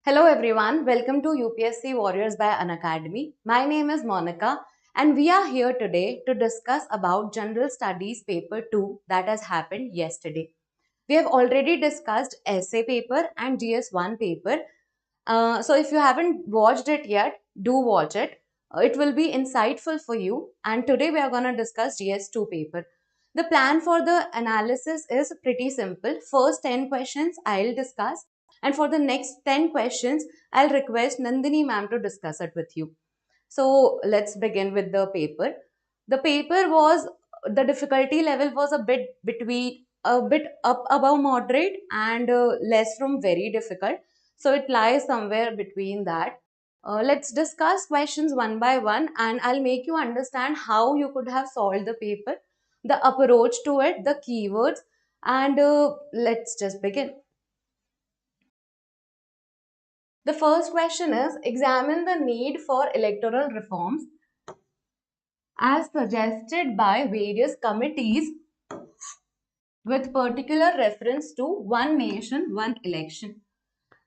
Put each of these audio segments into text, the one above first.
Hello everyone, welcome to UPSC Warriors by Unacademy. My name is Monica and we are here today to discuss about General Studies Paper 2 that has happened yesterday. We have already discussed essay paper and GS1 paper. So if you haven't watched it yet, do watch it. It will be insightful for you. And today we are going to discuss GS2 paper. The plan for the analysis is pretty simple. First 10 questions I'll discuss, and for the next 10 questions, I'll request Nandini ma'am to discuss it with you. So let's begin with the paper. The paper was, the difficulty level was a bit up above moderate and less from very difficult. So it lies somewhere between that. Let's discuss questions one by one and I'll make you understand how you could have solved the paper, the approach to it, the keywords, and let's just begin. The first question is, examine the need for electoral reforms as suggested by various committees with particular reference to one nation, one election.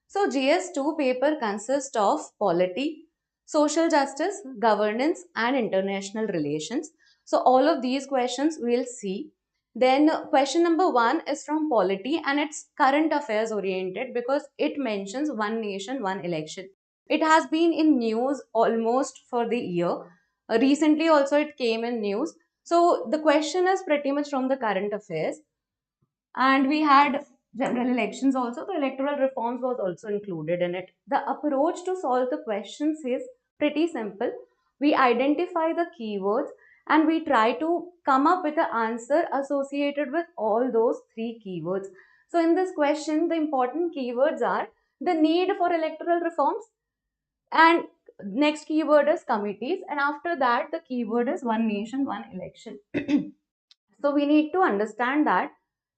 So GS2 paper consists of polity, social justice, governance and international relations. So all of these questions we'll see. Then question number 1 is from polity and it's current affairs oriented because it mentions one nation, one election. It has been in news almost for the year. Recently also it came in news. So the question is pretty much from the current affairs. And we had general elections also. The electoral reforms was also included in it. The approach to solve the questions is pretty simple. We identify the keywords and we try to come up with an answer associated with all those three keywords. So in this question, the important keywords are the need for electoral reforms, and next keyword is committees, and after that the keyword is one nation, one election. So we need to understand that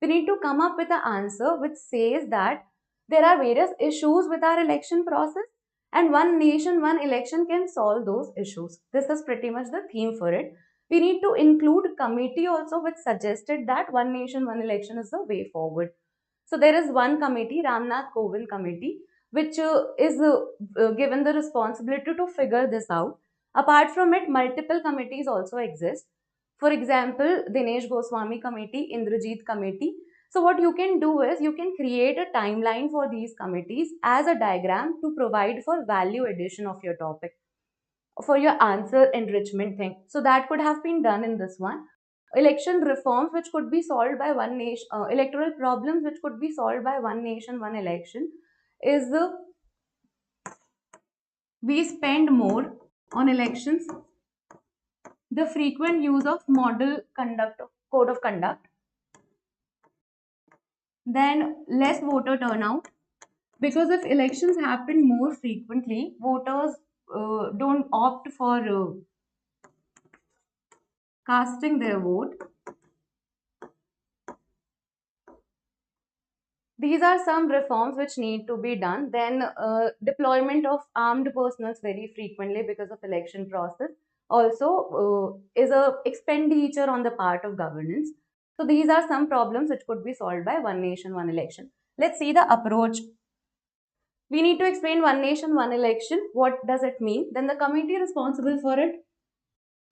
we need to come up with an answer which says that there are various issues with our election process and one nation, one election can solve those issues. This is pretty much the theme for it. We need to include committee also, which suggested that one nation, one election is the way forward. So there is one committee, Ramnath Kovind committee, which is given the responsibility to figure this out. Apart from it, multiple committees also exist. For example, Dinesh Goswami committee, Indrajit committee. So what you can do is you can create a timeline for these committees as a diagram to provide for value addition of your topic, for your answer enrichment thing. So that could have been done in this one. Election reforms which could be solved by one nation, electoral problems which could be solved by one nation, one election is we spend more on elections, the frequent use of model conduct, code of conduct, then less voter turnout, because if elections happen more frequently, voters don't opt for casting their vote. These are some reforms which need to be done. Then deployment of armed personals very frequently because of election process also is a expenditure on the part of governance. So these are some problems which could be solved by one nation, one election. Let's see the approach. We need to explain one nation, one election. What does it mean? Then the committee responsible for it.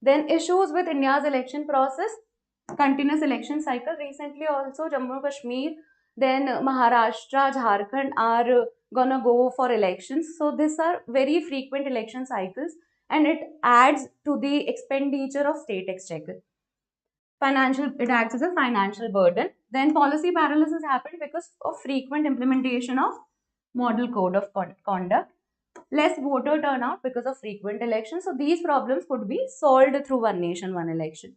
Then issues with India's election process, continuous election cycle. Recently also Jammu Kashmir, then Maharashtra, Jharkhand are gonna go for elections. So these are very frequent election cycles and it adds to the expenditure of state exchequer. Financial, it acts as a financial burden. Then policy paralysis happened because of frequent implementation of model code of conduct. Less voter turnout because of frequent elections. So these problems could be solved through one nation, one election.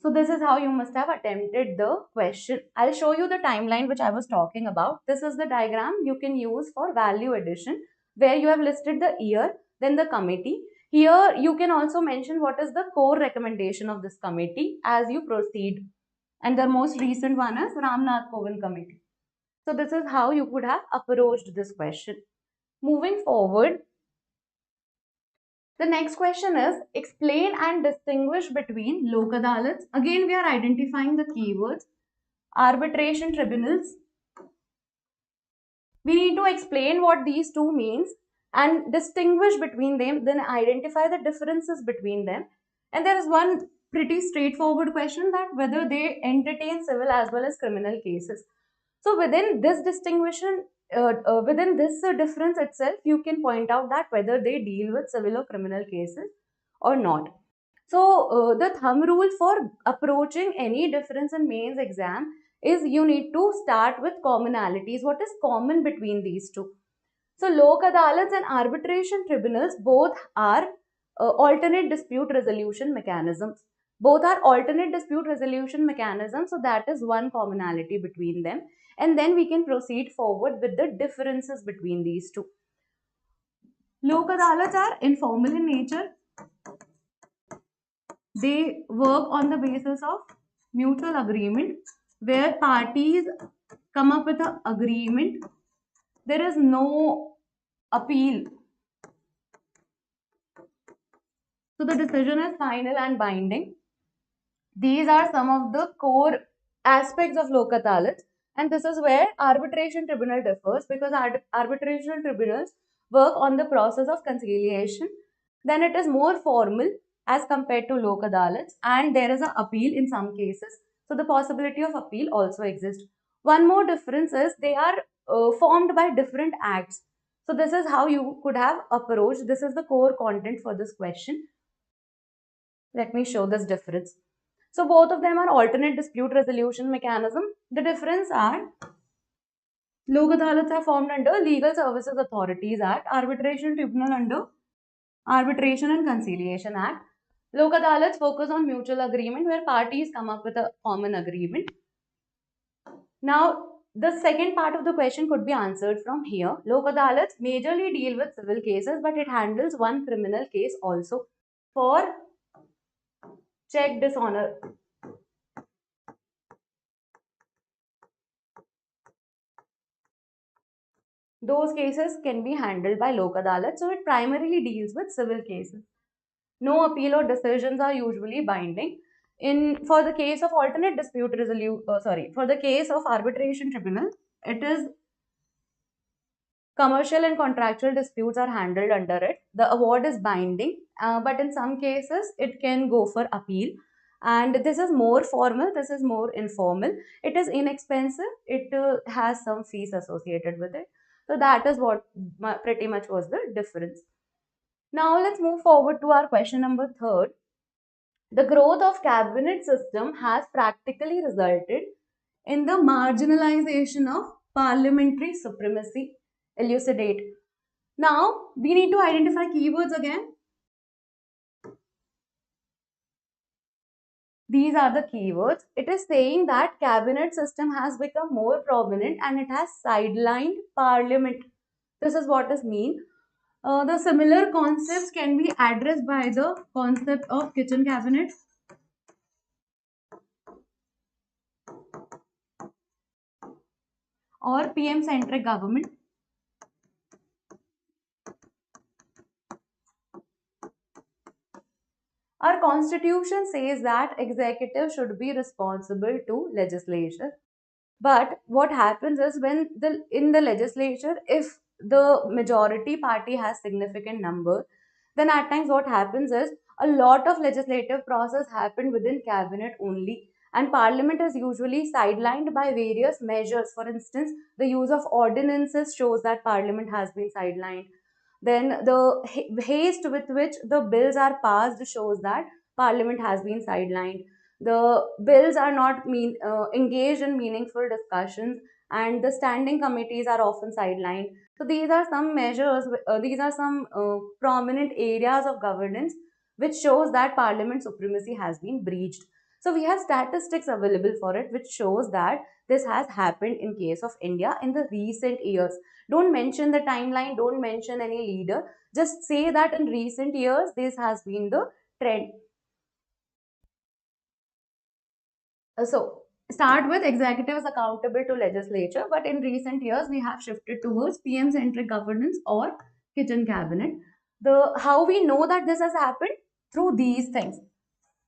So this is how you must have attempted the question. I'll show you the timeline which I was talking about. This is the diagram you can use for value addition, where you have listed the year, then the committee. Here you can also mention what is the core recommendation of this committee as you proceed. And the most recent one is Ramnath Kovind committee. So this is how you could have approached this question. Moving forward, the next question is, explain and distinguish between Lok Adalats. Again, we are identifying the keywords. Arbitration tribunals, We need to explain what these two means and distinguish between them, then identify the differences between them. And there is one pretty straightforward question, that whether they entertain civil as well as criminal cases. So within this distinction, within this difference itself, you can point out that whether they deal with civil or criminal cases or not. So the thumb rule for approaching any difference in mains exam is you need to start with commonalities. What is common between these two? So Lok Adalats and arbitration tribunals both are alternate dispute resolution mechanisms. Both are alternate dispute resolution mechanisms, so that is one commonality between them. And then we can proceed forward with the differences between these two. Lok Adalats are informal in nature. They work on the basis of mutual agreement, where parties come up with an agreement. There is no appeal. So the decision is final and binding. These are some of the core aspects of Lok Adalats, and this is where arbitration tribunal differs, because arbitration tribunals work on the process of conciliation. Then it is more formal as compared to Lok Adalats, and there is an appeal in some cases. So the possibility of appeal also exists. One more difference is they are formed by different acts. So this is how you could have approached. This is the core content for this question. Let me show this difference. So both of them are alternate dispute resolution mechanism. The difference are Lok Adalats are formed under Legal Services Authorities Act, Arbitration Tribunal under Arbitration and Conciliation Act. Lok Adalats focus on mutual agreement where parties come up with a common agreement. Now, the second part of the question could be answered from here. Lok Adalats majorly deal with civil cases, but it handles one criminal case also for check dishonor. Those cases can be handled by Lok Adalat, so it primarily deals with civil cases. No appeal or decisions are usually binding. For the case of alternate dispute resolution, for the case of arbitration tribunal, it is commercial and contractual disputes are handled under it. The award is binding, but in some cases it can go for appeal. And this is more formal, this is more informal. It is inexpensive, it has some fees associated with it. So that is what pretty much was the difference. Now let's move forward to our question number 3. The growth of cabinet system has practically resulted in the marginalization of parliamentary supremacy. Elucidate. Now we need to identify keywords again. These are the keywords. It is saying that cabinet system has become more prominent and it has sidelined parliament. This is what is mean. The similar concepts can be addressed by the concept of kitchen cabinet. Or PM centric government. Our constitution says that executive should be responsible to legislature. But what happens is when in the legislature, if the majority party has significant number, then at times what happens is a lot of legislative process happen within cabinet only, and parliament is usually sidelined by various measures. For instance, the use of ordinances shows that parliament has been sidelined. Then the haste with which the bills are passed shows that parliament has been sidelined. The bills are not engaged in meaningful discussions, and the standing committees are often sidelined. So these are some measures, these are some prominent areas of governance which shows that parliament supremacy has been breached. So we have statistics available for it which shows that this has happened in case of India in the recent years. Don't mention the timeline, don't mention any leader, just say that in recent years this has been the trend. So start with executive is accountable to legislature, but in recent years we have shifted towards PM centric governance or kitchen cabinet. The how we know that this has happened? Through these things: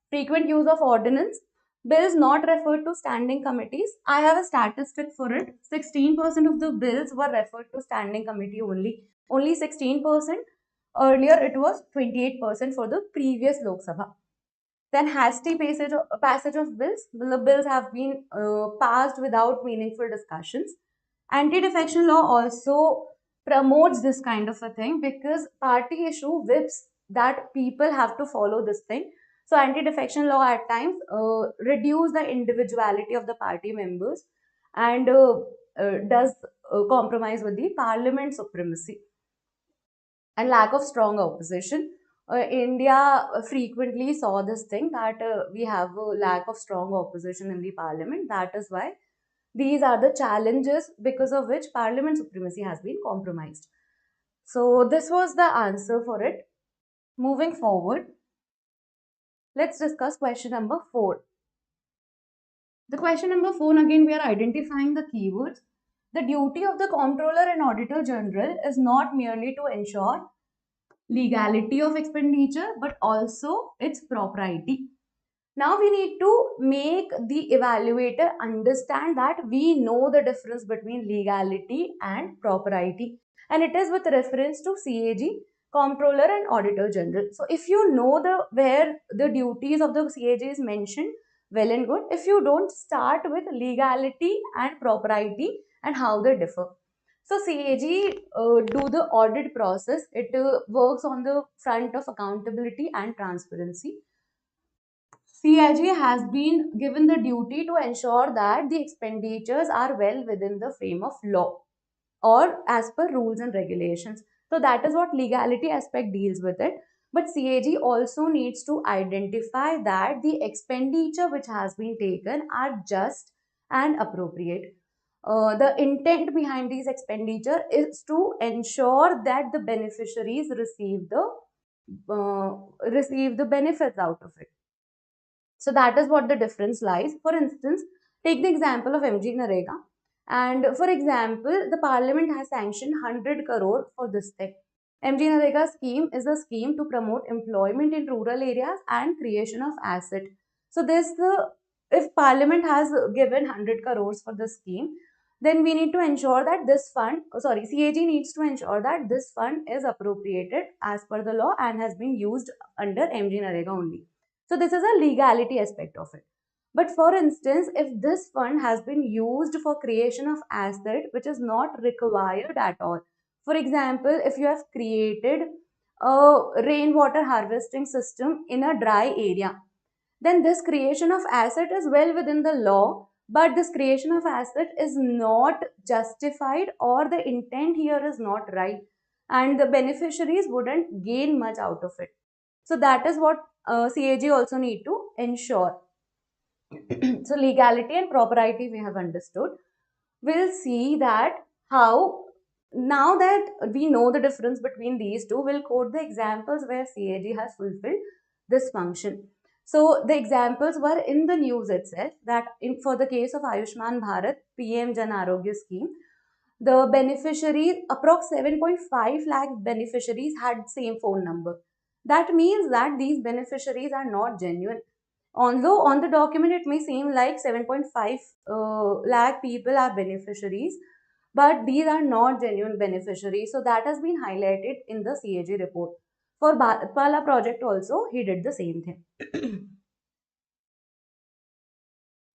frequent use of ordinance, Bills not referred to standing committees. I have a statistic for it. 16% of the bills were referred to standing committee only. Only 16%. Earlier it was 28% for the previous Lok Sabha. Then hasty passage of bills. The bills have been passed without meaningful discussions. Anti-defection law also promotes this kind of a thing because party issue whips that people have to follow this thing. So anti-defection law at times reduce the individuality of the party members and does compromise with the parliament supremacy and lack of strong opposition. India frequently saw this thing that we have a lack of strong opposition in the parliament. That is why these are the challenges because of which parliament supremacy has been compromised. So, this was the answer for it. Moving forward, let's discuss question number 4. The question number 4, again, we are identifying the keywords. The duty of the Comptroller and Auditor General is not merely to ensure legality of expenditure but also its propriety. Now we need to make the evaluator understand that we know the difference between legality and propriety, and it is with reference to CAG, Comptroller and Auditor General. So if you know the where the duties of the CAG is mentioned, well and good. If you don't, start with legality and propriety and how they differ. So CAG do the audit process. It works on the front of accountability and transparency. CIG has been given the duty to ensure that the expenditures are well within the frame of law or as per rules and regulations. So that is what legality aspect deals with it. But CAG also needs to identify that the expenditure which has been taken are just and appropriate. The intent behind these expenditure is to ensure that the beneficiaries receive the benefits out of it. So that is what the difference lies. For instance, take the example of MG Narega. And for example, the parliament has sanctioned 100 crore for this thing. MG Narega scheme is a scheme to promote employment in rural areas and creation of asset. So if parliament has given 100 crores for the scheme, then we need to ensure that this fund, CAG needs to ensure that this fund is appropriated as per the law and has been used under MG Narega only. So this is a legality aspect of it. But for instance, if this fund has been used for creation of asset which is not required at all, for example, if you have created a rainwater harvesting system in a dry area, then this creation of asset is well within the law, but this creation of asset is not justified or the intent here is not right and the beneficiaries wouldn't gain much out of it. So that is what CAG also need to ensure. So legality and propriety we have understood. We'll see that how, now that we know the difference between these two, we'll quote the examples where CAG has fulfilled this function. So the examples were in the news itself that for the case of Ayushman Bharat PM Jan Arogya scheme, the beneficiaries, approx 7.5 lakh beneficiaries had same phone number. That means that these beneficiaries are not genuine. Although on the document it may seem like 7.5 lakh people are beneficiaries, but these are not genuine beneficiaries. So that has been highlighted in the CAG report. For Bharatmala project also, he did the same thing.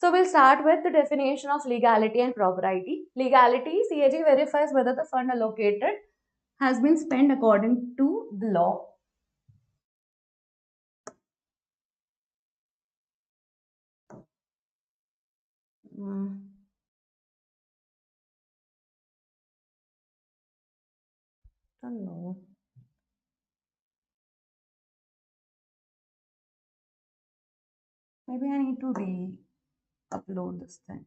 So we'll start with the definition of legality and propriety. Legality, CAG verifies whether the fund allocated has been spent according to the law. Don't know. Maybe I need to re-upload this thing.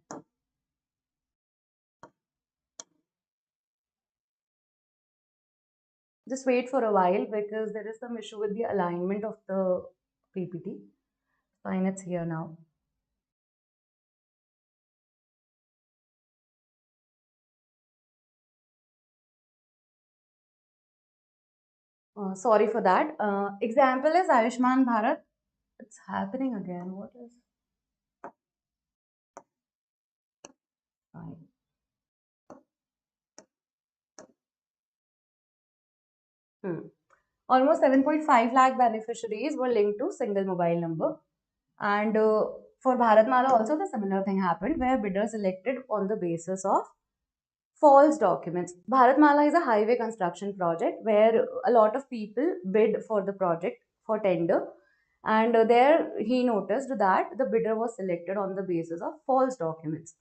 Just wait for a while because there is some issue with the alignment of the PPT. Fine, it's here now. Sorry for that. Example is Ayushman Bharat. It's happening again. What is? Almost 7.5 lakh beneficiaries were linked to single mobile number. And for Bharatmala also the similar thing happened where bidders elected on the basis of false documents. Bharatmala is a highway construction project where a lot of people bid for the project for tender, and there he noticed that the bidder was selected on the basis of false documents.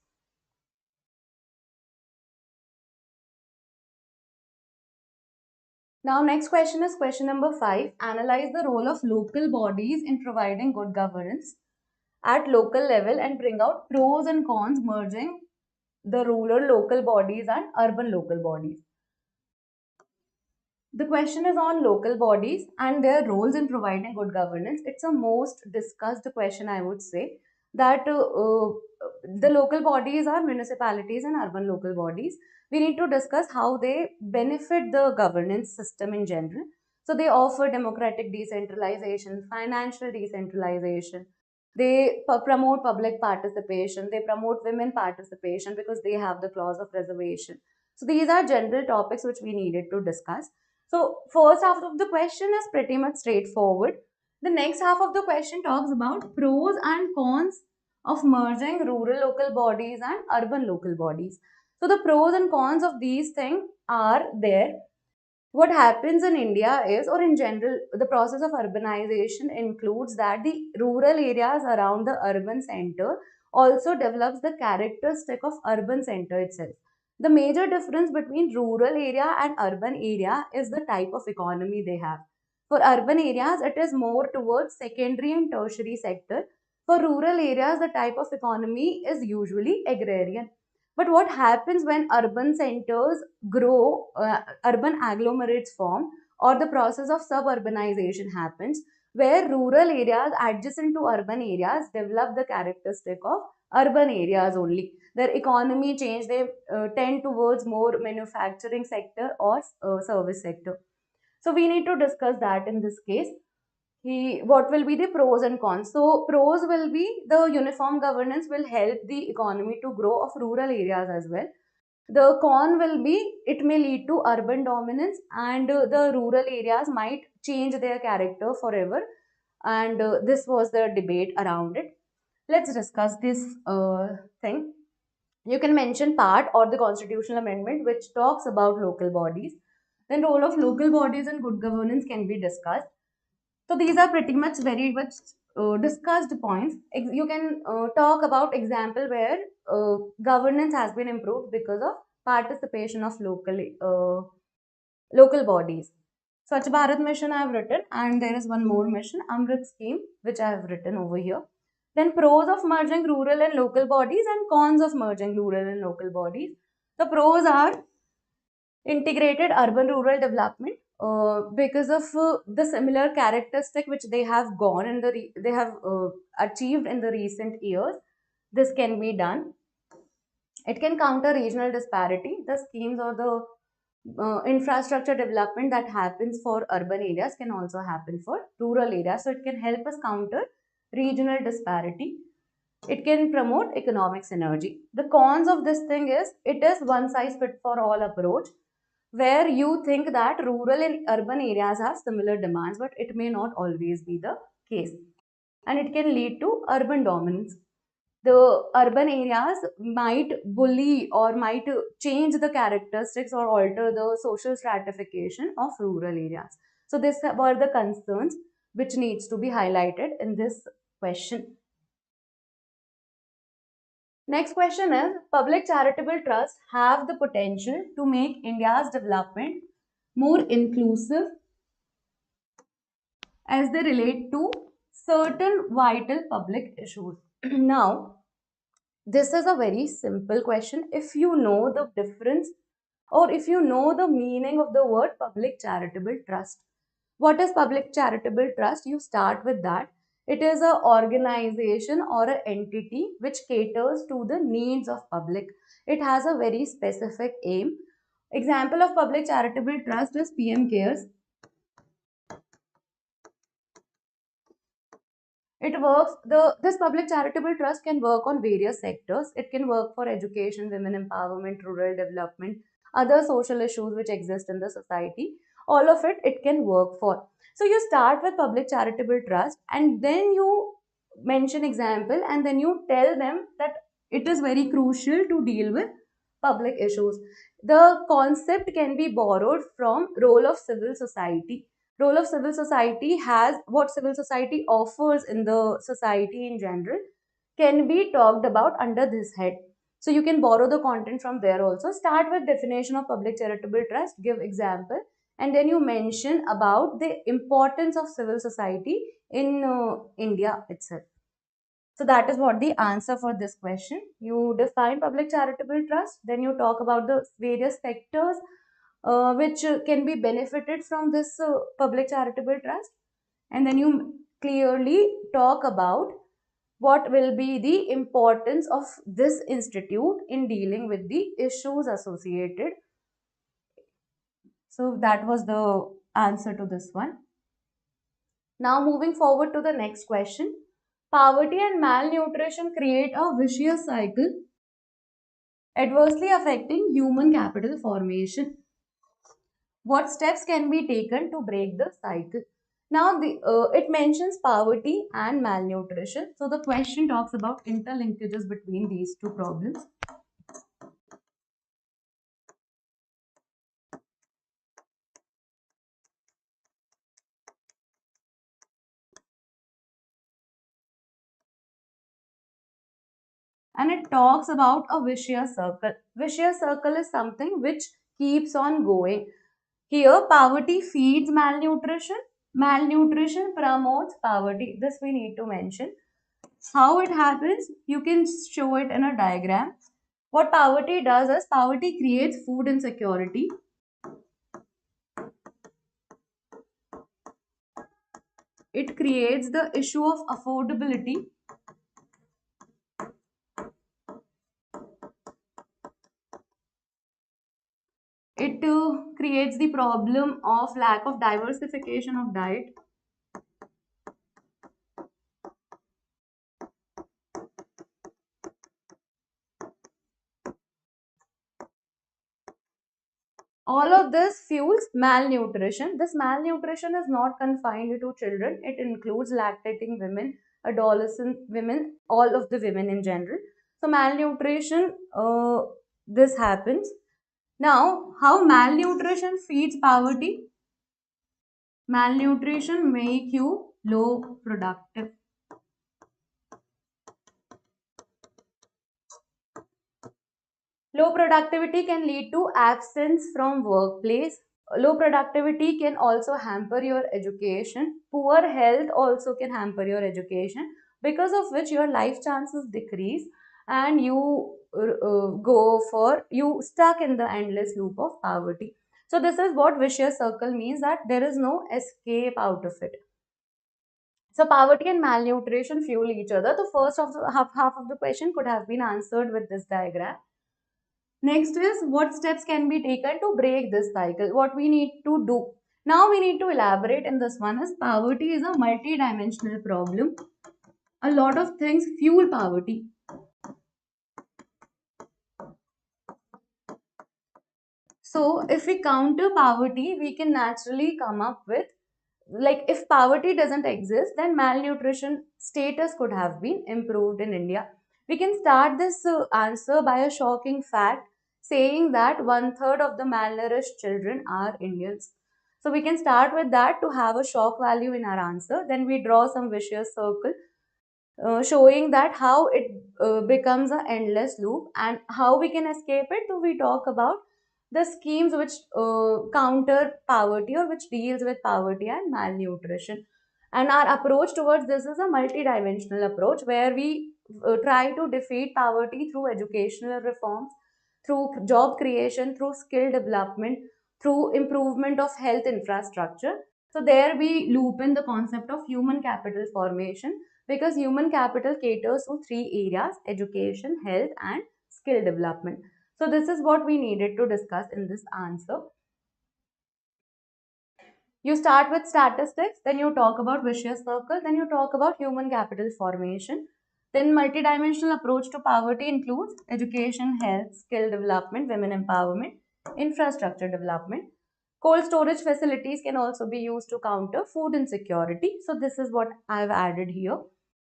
Now, next question is question number 5. Analyze the role of local bodies in providing good governance at local level and bring out pros and cons merging the rural local bodies and urban local bodies. The question is on local bodies and their roles in providing good governance. It's a most discussed question, I would say, that the local bodies are municipalities and urban local bodies. We need to discuss how they benefit the governance system in general. So they offer democratic decentralization, financial decentralization. They promote public participation. They promote women participation because they have the clause of reservation. So these are general topics which we needed to discuss. So first half of the question is pretty much straightforward. The next half of the question talks about pros and cons of merging rural local bodies and urban local bodies. So the pros and cons of these things are there. What happens in India is, or in general, the process of urbanization includes that the rural areas around the urban center also develops the characteristic of urban center itself. The major difference between rural area and urban area is the type of economy they have. For urban areas, it is more towards secondary and tertiary sector. For rural areas, the type of economy is usually agrarian. But what happens when urban centers grow, urban agglomerates form, or the process of suburbanization happens, where rural areas adjacent to urban areas develop the characteristic of urban areas only. Their economy change, they tend towards more manufacturing sector or service sector. So we need to discuss that in this case. What will be the pros and cons? So pros will be the uniform governance will help the economy to grow of rural areas as well. The con will be it may lead to urban dominance, and the rural areas might change their character forever. And this was the debate around it. Let's discuss this thing. You can mention part or the constitutional amendment which talks about local bodies. Then role of local bodies and good governance can be discussed. So these are pretty much very much discussed points. You can talk about example where governance has been improved because of participation of local bodies. Swachh Bharat mission I have written, and there is one more mission, Amrit scheme, which I have written over here. Then pros of merging rural and local bodies and cons of merging rural and local bodies. The pros are integrated urban rural development because of the similar characteristic which they have gone in they have achieved in the recent years. This can be done. It can counter regional disparity. The schemes or the infrastructure development that happens for urban areas can also happen for rural areas, so it can help us counter regional disparity. It can promote economic synergy. The cons of this thing is it is one size fit for all approach, where you think that rural and urban areas have similar demands, but it may not always be the case. And it can lead to urban dominance. The urban areas might bully or might change the characteristics or alter the social stratification of rural areas. So these were the concerns which needs to be highlighted in this question. Next question is, public charitable trusts have the potential to make India's development more inclusive as they relate to certain vital public issues. Now, this is a very simple question. If you know the difference or if you know the meaning of the word public charitable trust, what is public charitable trust? You start with that. It is an organization or an entity which caters to the needs of public. It has a very specific aim. Example of public charitable trust is PM Cares. It works, this public charitable trust can work on various sectors. It can work for education, women empowerment, rural development, other social issues which exist in the society, all of it can work for. So you start with public charitable trust, and then you mention example, and then you tell them that it is very crucial to deal with public issues. The concept can be borrowed from role of civil society. Role of civil society has what civil society offers in the society in general can be talked about under this head. So you can borrow the content from there also. Start with definition of public charitable trust, give example, and then you mention about the importance of civil society in India itself. So that is what the answer for this question. You define public charitable trust, then you talk about the various sectors which can be benefited from this public charitable trust, and then you clearly talk about what will be the importance of this institute in dealing with the issues associated. So that was the answer to this one. Now moving forward to the next question. Poverty and malnutrition create a vicious cycle adversely affecting human capital formation. What steps can be taken to break the cycle? Now, it mentions poverty and malnutrition. So, the question talks about interlinkages between these two problems. And it talks about a vicious circle. Vicious circle is something which keeps on going. Here, poverty feeds malnutrition. Malnutrition promotes poverty. This we need to mention. How it happens, you can show it in a diagram. What poverty does is poverty creates food insecurity. It creates the issue of affordability. It creates the problem of lack of diversification of diet. All of this fuels malnutrition. This malnutrition is not confined to children. It includes lactating women, adolescent women, all of the women in general. So malnutrition, this happens. Now, how malnutrition feeds poverty? Malnutrition make you low productive. Low productivity can lead to absence from workplace. Low productivity can also hamper your education. Poor health also can hamper your education, because of which your life chances decrease, and you stuck in the endless loop of poverty. So this is what vicious circle means, that there is no escape out of it. So poverty and malnutrition fuel each other. The first of the half of the question could have been answered with this diagram. Next is, what steps can be taken to break this cycle? What we need to do? Now we need to elaborate in this one is poverty is a multi-dimensional problem. A lot of things fuel poverty. So if we counter poverty, we can naturally come up with, like, if poverty doesn't exist, then malnutrition status could have been improved in India. We can start this answer by a shocking fact, saying that 1/3 of the malnourished children are Indians. So we can start with that to have a shock value in our answer. Then we draw some vicious circle, showing that how it becomes an endless loop and how we can escape it. So we talk about the schemes which counter poverty, or which deals with poverty and malnutrition. And our approach towards this is a multi-dimensional approach, where we try to defeat poverty through educational reforms, through job creation, through skill development, through improvement of health infrastructure. So there we loop in the concept of human capital formation, because human capital caters to three areas: education, health, and skill development. So this is what we needed to discuss in this answer. You start with statistics, then you talk about vicious circle, then you talk about human capital formation. Then multidimensional approach to poverty includes education, health, skill development, women empowerment, infrastructure development. Cold storage facilities can also be used to counter food insecurity. So this is what I've added here.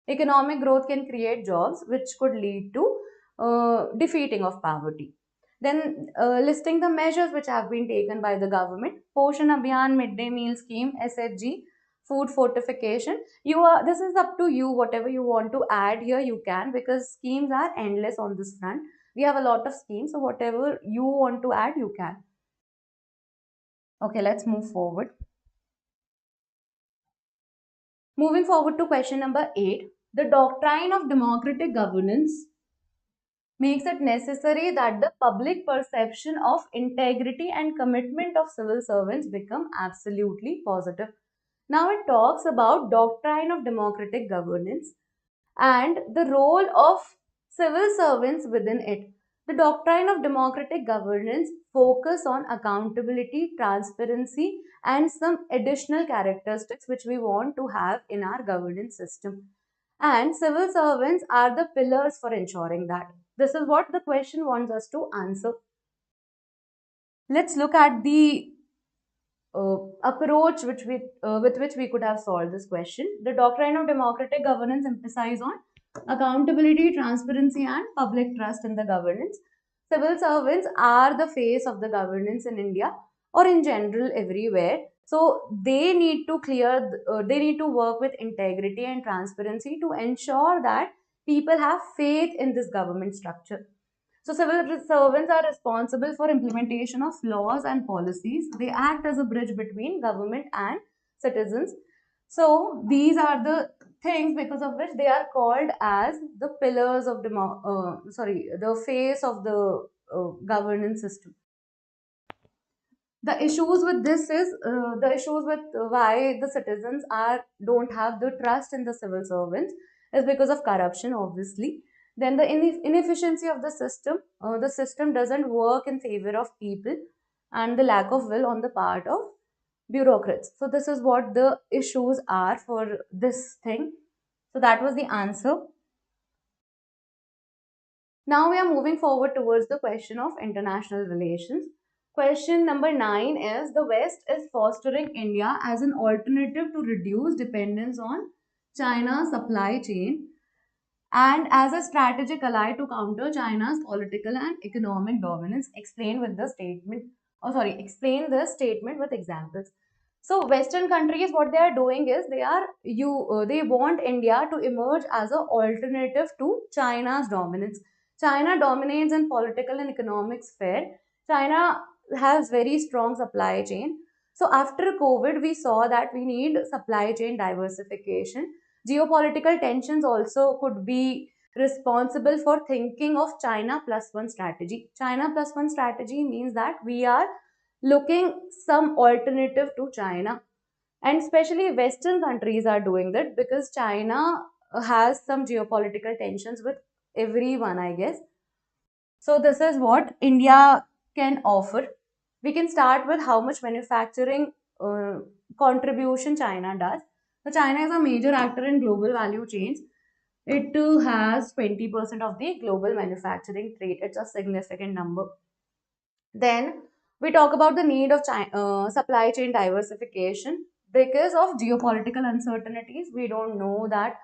Economic growth can create jobs which could lead to defeating of poverty. Then listing the measures which have been taken by the government: Poshan Abhiyan, midday meal scheme, SHG, food fortification. This is up to you. Whatever you want to add here, you can, because schemes are endless on this front. We have a lot of schemes, so whatever you want to add, you can. Okay, let's move forward. Moving forward to question number 8, the doctrine of democratic governance makes it necessary that the public perception of integrity and commitment of civil servants become absolutely positive. Now it talks about doctrine of democratic governance and the role of civil servants within it. The doctrine of democratic governance focus on accountability, transparency, and some additional characteristics which we want to have in our governance system. And civil servants are the pillars for ensuring that. This is what the question wants us to answer. Let's look at the approach with which we could have solved this question. The doctrine of democratic governance emphasizes on accountability, transparency, and public trust in the governance. Civil servants are the face of the governance in India or in general everywhere. So they need to they need to work with integrity and transparency to ensure that people have faith in this government structure. So civil servants are responsible for implementation of laws and policies. They act as a bridge between government and citizens. So these are the things because of which they are called as the pillars of the face of the governance system. The issues with this is the issues with why the citizens are don't have the trust in the civil servants is because of corruption, obviously. Then the inefficiency of the system doesn't work in favor of people, and the lack of will on the part of bureaucrats. So this is what the issues are for this thing. So that was the answer. Now we are moving forward towards the question of international relations. Question number 9 is: the West is fostering India as an alternative to reduce dependence on China's supply chain and as a strategic ally to counter China's political and economic dominance. Explain this statement with examples. So Western countries, what they are doing is they want India to emerge as an alternative to China's dominance. China dominates in political and economic sphere. China has very strong supply chain. So after COVID, we saw that we need supply chain diversification. Geopolitical tensions also could be responsible for thinking of China plus one strategy. China plus one strategy means that we are looking some alternative to China, and especially Western countries are doing that because China has some geopolitical tensions with everyone, I guess. So this is what India can offer. We can start with how much manufacturing contribution China does. So China is a major actor in global value chains. It has 20% of the global manufacturing trade. It's a significant number. Then we talk about the need of supply chain diversification because of geopolitical uncertainties. We don't know that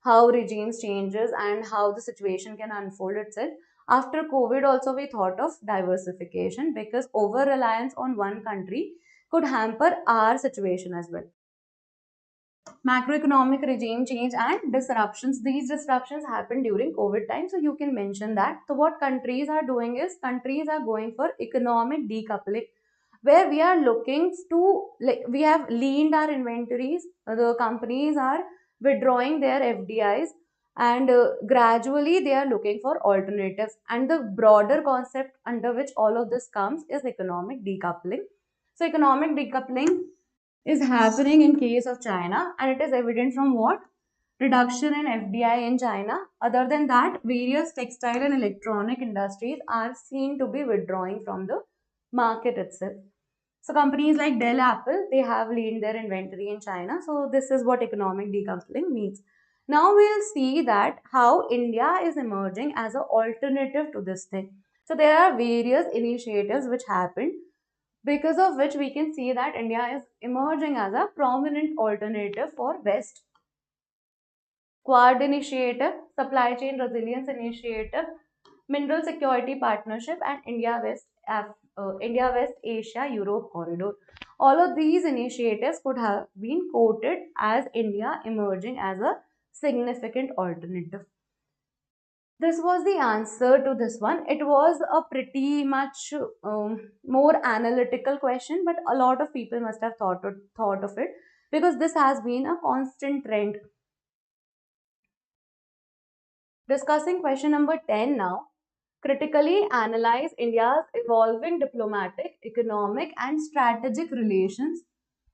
how regimes changes and how the situation can unfold itself. After COVID, also we thought of diversification because over reliance on one country could hamper our situation as well. Macroeconomic regime change and disruptions. These disruptions happen during COVID time, so you can mention that. So what countries are doing is countries are going for economic decoupling, where we are looking to, like, we have leaned our inventories. The companies are withdrawing their FDIs, and gradually they are looking for alternatives. And the broader concept under which all of this comes is economic decoupling. So economic decoupling is happening in case of China, and it is evident from what? Reduction in FDI in China. Other than that, various textile and electronic industries are seen to be withdrawing from the market itself. So companies like Dell, Apple, they have leaned their inventory in China. So this is what economic decoupling means. Now we'll see that how India is emerging as an alternative to this thing. So there are various initiatives which happened because of which we can see that India is emerging as a prominent alternative for West. Quad Initiative, Supply Chain Resilience Initiative, Mineral Security Partnership, and India West Asia Europe Corridor. All of these initiatives could have been quoted as India emerging as a significant alternative. This was the answer to this one. It was a pretty much more analytical question, but a lot of people must have thought of it because this has been a constant trend. Discussing question number 10 now. Critically analyze India's evolving diplomatic, economic, and strategic relations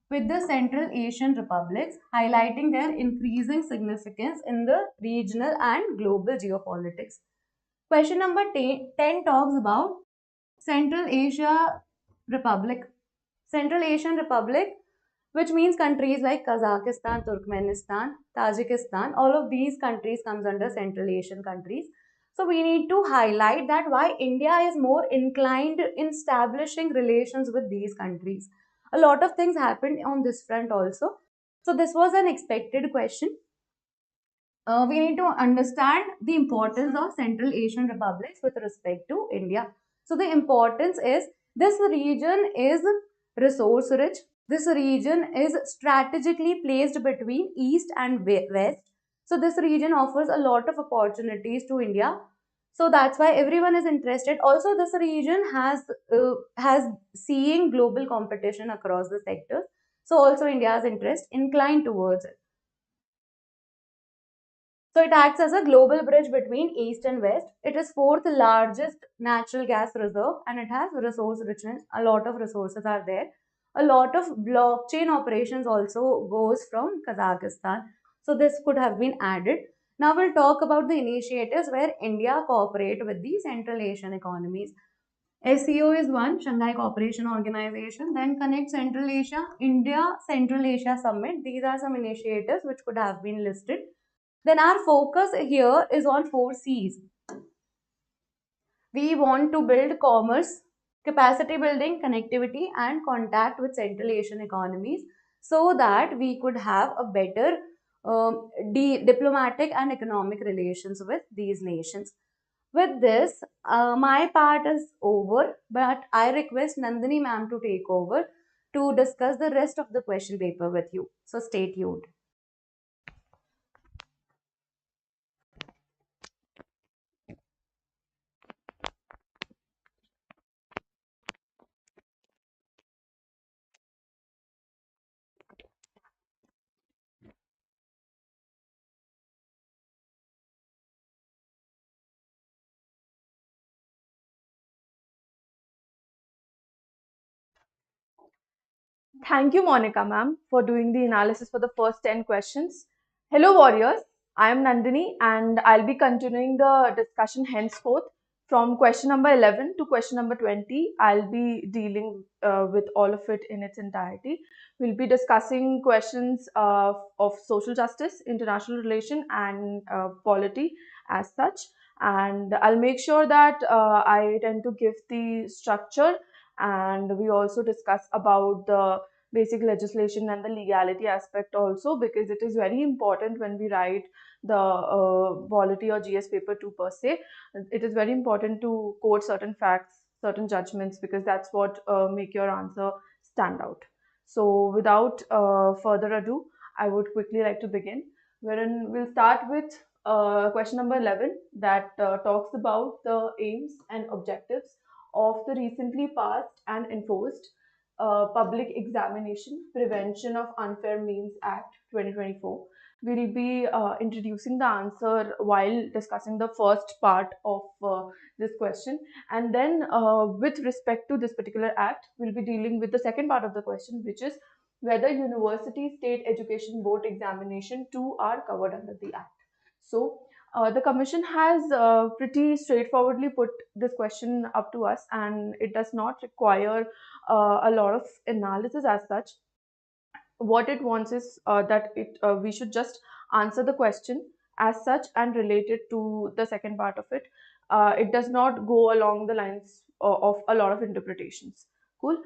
with the Central Asian republics, highlighting their increasing significance in the regional and global geopolitics. Question number 10 talks about Central Asia Republic. Central Asian Republic, which means countries like Kazakhstan, Turkmenistan, Tajikistan, all of these countries comes under Central Asian countries. So we need to highlight that why India is more inclined in establishing relations with these countries. A lot of things happened on this front also. So this was an expected question. We need to understand the importance of Central Asian republics with respect to India. So the importance is this region is resource rich. This region is strategically placed between East and West. So this region offers a lot of opportunities to India. So that's why everyone is interested. Also, this region has seeing global competition across the sectors. So also India's interest inclined towards it. So it acts as a global bridge between East and West. It is fourth largest natural gas reserve and it has resource richness. A lot of resources are there. A lot of blockchain operations also goes from Kazakhstan. So this could have been added. Now we'll talk about the initiatives where India cooperate with the Central Asian economies. SCO is one, Shanghai Cooperation Organization, then Connect Central Asia, India Central Asia Summit. These are some initiatives which could have been listed. Then our focus here is on 4 C's. We want to build commerce, capacity building, connectivity, and contact with Central Asian economies so that we could have a better diplomatic and economic relations with these nations. With this, my part is over, but I request Nandini ma'am to take over to discuss the rest of the question paper with you. So stay tuned. Thank you, Monica ma'am, for doing the analysis for the first 10 questions. Hello, warriors. I am Nandini and I'll be continuing the discussion henceforth from question number 11 to question number 20. I'll be dealing with all of it in its entirety. We'll be discussing questions of social justice, international relation, and polity as such. And I'll make sure that I tend to give the structure, and we also discuss about the basic legislation and the legality aspect also, because it is very important when we write the polity or GS paper 2 per se. It is very important to quote certain facts, certain judgments, because that's what make your answer stand out. So without further ado, I would quickly like to begin, wherein we'll start with question number 11 that talks about the aims and objectives of the recently passed and enforced Public Examination Prevention of Unfair Means Act 2024. We'll be introducing the answer while discussing the first part of this question. And then with respect to this particular act, we'll be dealing with the second part of the question, which is whether University State Education Board examination 2 are covered under the act. So the commission has pretty straightforwardly put this question up to us, and it does not require a lot of analysis as such. What it wants is that we should just answer the question as such and relate it to the second part of it. It does not go along the lines of a lot of interpretations. Cool.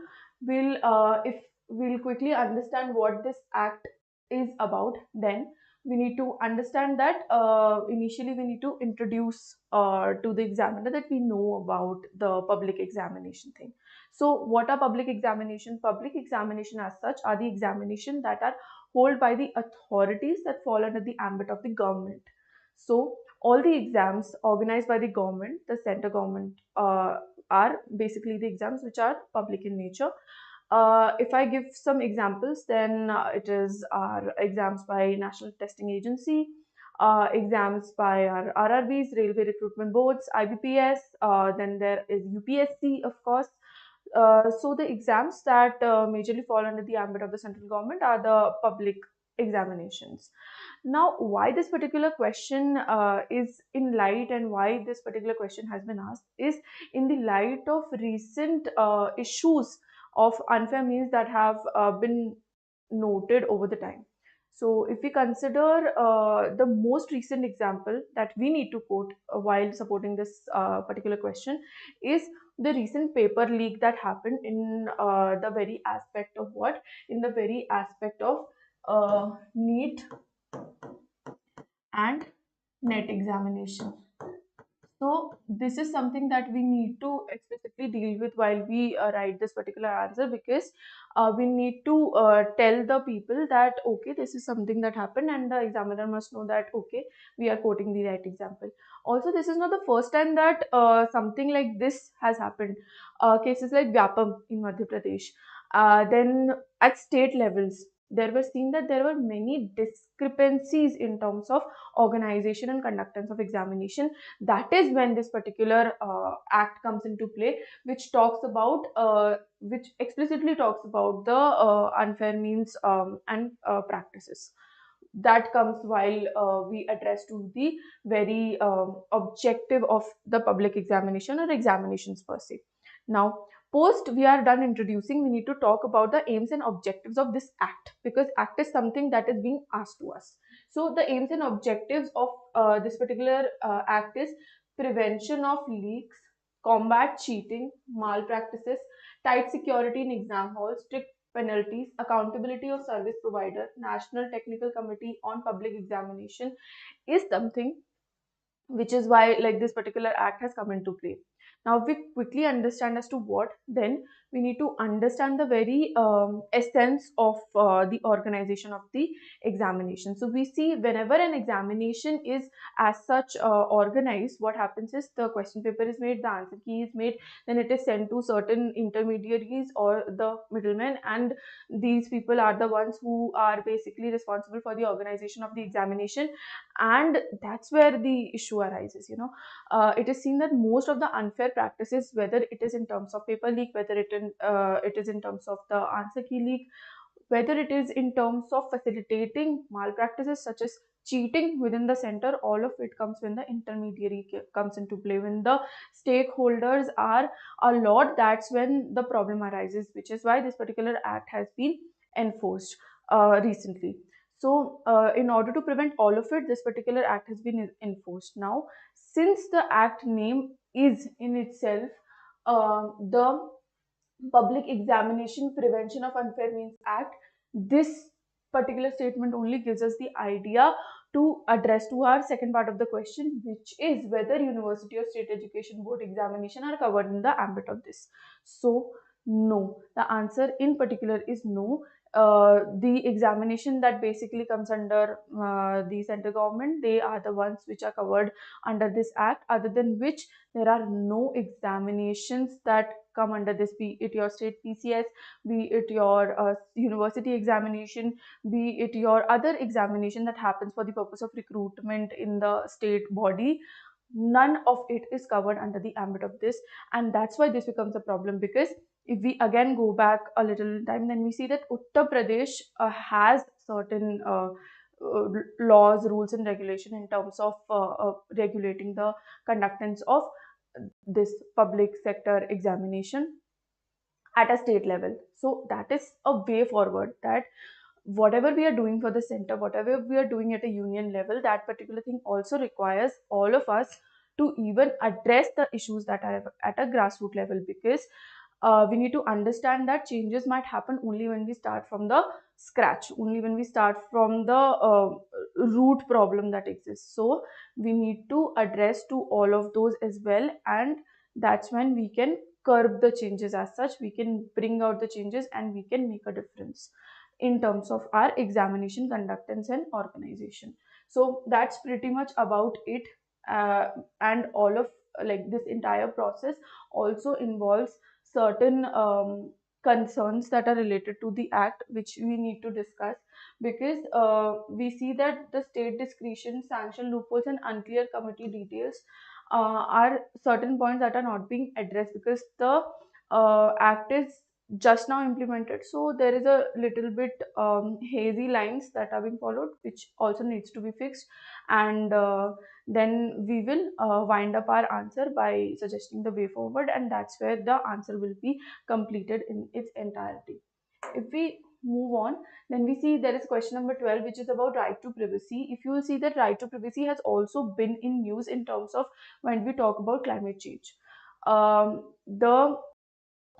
if we'll quickly understand what this act is about, then we need to understand that initially we need to introduce to the examiner that we know about the public examination thing. So what are public examination? Public examination as such are the examination that are held by the authorities that fall under the ambit of the government. So all the exams organized by the government, the center government, are basically the exams which are public in nature. If I give some examples, then it is our exams by National Testing Agency, exams by our RRBs, Railway Recruitment Boards, IBPS, then there is UPSC, of course. So the exams that majorly fall under the ambit of the central government are the public examinations. Now, why this particular question is in light, and why this particular question has been asked, is in the light of recent issues of unfair means that have been noted over the time. So, if we consider the most recent example that we need to quote while supporting this particular question is the recent paper leak that happened in the very aspect of what? In the very aspect of NEET and net examination. So this is something that we need to explicitly deal with while we write this particular answer, because we need to tell the people that okay, this is something that happened, and the examiner must know that okay, we are quoting the right example. Also, this is not the first time that something like this has happened. Cases like Vyapam in Madhya Pradesh, then at state levels, there were seen that there were many discrepancies in terms of organization and conductance of examination. That is when this particular act comes into play, which talks about which explicitly talks about the unfair means and practices. That comes while we address to the very objective of the public examination or examinations per se. Now, post we are done introducing, we need to talk about the aims and objectives of this act, because act is something that is being asked to us. So the aims and objectives of this particular act is prevention of leaks, combat cheating, malpractices, tight security in exam halls, strict penalties, accountability of service provider, National Technical Committee on Public Examination is something which is why like this particular act has come into play. Now, if we quickly understand as to what, then we need to understand the very essence of the organization of the examination. So we see whenever an examination is as such organized, what happens is the question paper is made, the answer key is made, then it is sent to certain intermediaries or the middlemen, and these people are the ones who are basically responsible for the organization of the examination. And that's where the issue arises. It is seen that most of the unfair practices, whether it is in terms of paper leak, whether it is in terms of the answer key leak, whether it is in terms of facilitating malpractices such as cheating within the center, all of it comes when the intermediary comes into play. When the stakeholders are a lot, that's when the problem arises, which is why this particular act has been enforced recently. So in order to prevent all of it, this particular act has been enforced. Now, since the act name is in itself the Public Examination Prevention of Unfair Means Act, this particular statement only gives us the idea to address to our second part of the question, which is whether university or state education board examination are covered in the ambit of this. So no, the answer in particular is no. The examination that basically comes under the center government, they are the ones which are covered under this act, other than which there are no examinations that come under this, be it your state PCS, be it your university examination, be it your other examination that happens for the purpose of recruitment in the state body. None of it is covered under the ambit of this, and that's why this becomes a problem. Because if we again go back a little time, then we see that Uttar Pradesh has certain laws, rules, and regulation in terms of regulating the conductance of this public sector examination at a state level. So that is a way forward, that whatever we are doing for the center, whatever we are doing at a union level, that particular thing also requires all of us to even address the issues that are at a grassroots level. Because we need to understand that changes might happen only when we start from the scratch, only when we start from the root problem that exists. So we need to address to all of those as well, and that's when we can curb the changes. As such, we can bring out the changes and we can make a difference in terms of our examination conductance and organization. So that's pretty much about it. And all of like this entire process also involves certain concerns that are related to the act, which we need to discuss, because we see that the state discretion, sanction loopholes, and unclear committee details are certain points that are not being addressed, because the act is just now implemented. So there is a little bit hazy lines that are being followed, which also needs to be fixed. And then we will wind up our answer by suggesting the way forward, and that's where the answer will be completed in its entirety. If we move on, then we see there is question number 12, which is about right to privacy. If you will see that right to privacy has also been in news in terms of when we talk about climate change. The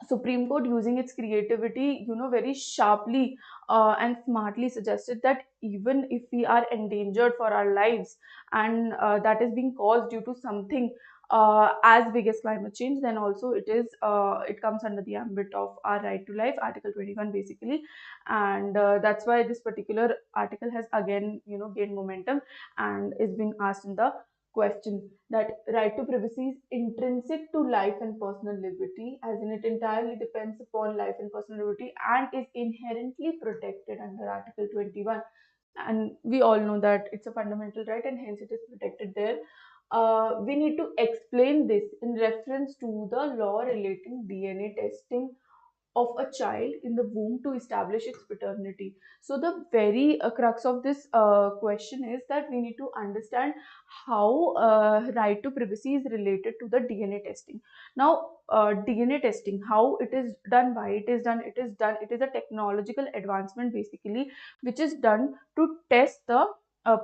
Supreme Court, using its creativity, very sharply and smartly suggested that even if we are endangered for our lives, and that is being caused due to something as big as climate change, then also it comes under the ambit of our right to life, Article 21 basically. And that's why this particular article has again gained momentum and is being asked in the question, that right to privacy is intrinsic to life and personal liberty, as in it entirely depends upon life and personal liberty and is inherently protected under Article 21. And we all know that it's a fundamental right and hence it is protected there. We need to explain this in reference to the law relating DNA testing of a child in the womb to establish its paternity. So the very crux of this question is that we need to understand how right to privacy is related to the DNA testing. Now, DNA testing, how it is done, why it is done, it is a technological advancement basically, which is done to test the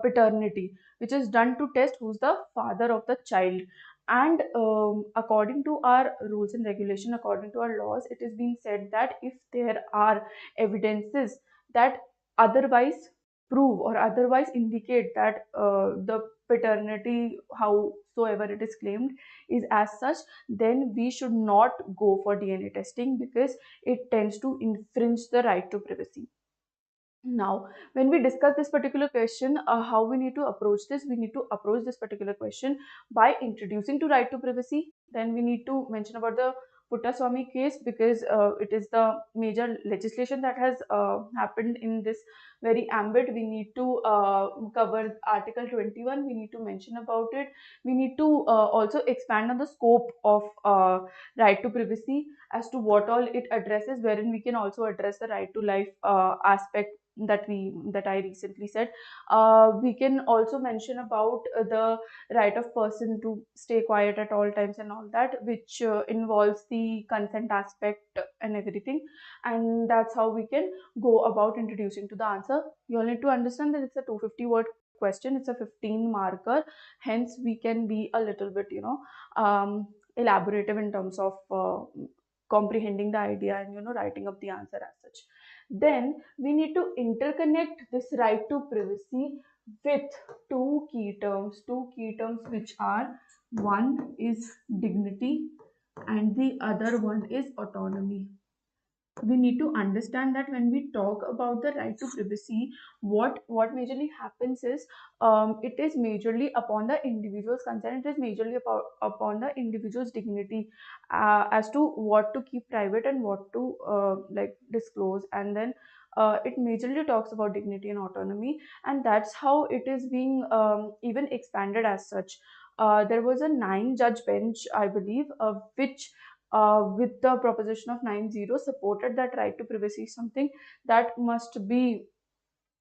paternity, which is done to test who's the father of the child. And according to our rules and regulation, according to our laws, it is being said that if there are evidences that otherwise prove or otherwise indicate that the paternity, howsoever it is claimed, is as such, then we should not go for DNA testing, because it tends to infringe the right to privacy. Now, when we discuss this particular question, how we need to approach this, we need to approach this particular question by introducing to right to privacy. Then we need to mention about the Puttaswamy case, because it is the major legislation that has happened in this very ambit. We need to cover Article 21. We need to mention about it. We need to also expand on the scope of right to privacy as to what all it addresses, wherein we can also address the right to life aspect that I recently said. We can also mention about the right of person to stay quiet at all times and all that, which involves the consent aspect and everything. And that's how we can go about introducing to the answer. You all need to understand that it's a 250-word question. It's a 15 marker. Hence, we can be a little bit, elaborative in terms of comprehending the idea and writing up the answer as such. Then we need to interconnect this right to privacy with two key terms, which are, one is dignity and the other one is autonomy. We need to understand that when we talk about the right to privacy, what majorly happens is, it is majorly upon the individual's consent, it is majorly upon the individual's dignity, as to what to keep private and what to like disclose. And then it majorly talks about dignity and autonomy, and that's how it is being even expanded as such. There was a 9-judge bench, I believe, which with the proposition of 9-0 supported that right to privacy is something that must be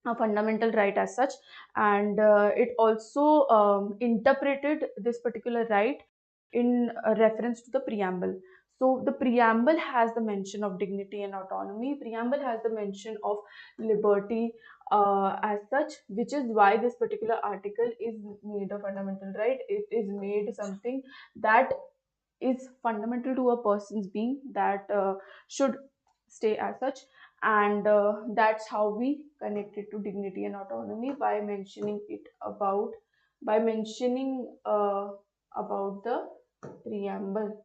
a fundamental right as such. And it also interpreted this particular right in reference to the preamble. So the preamble has the mention of dignity and autonomy, preamble has the mention of liberty as such, which is why this particular article is made a fundamental right. It is made something that is fundamental to a person's being, that should stay as such. And that's how we connect it to dignity and autonomy, by mentioning it about, by mentioning about the preamble.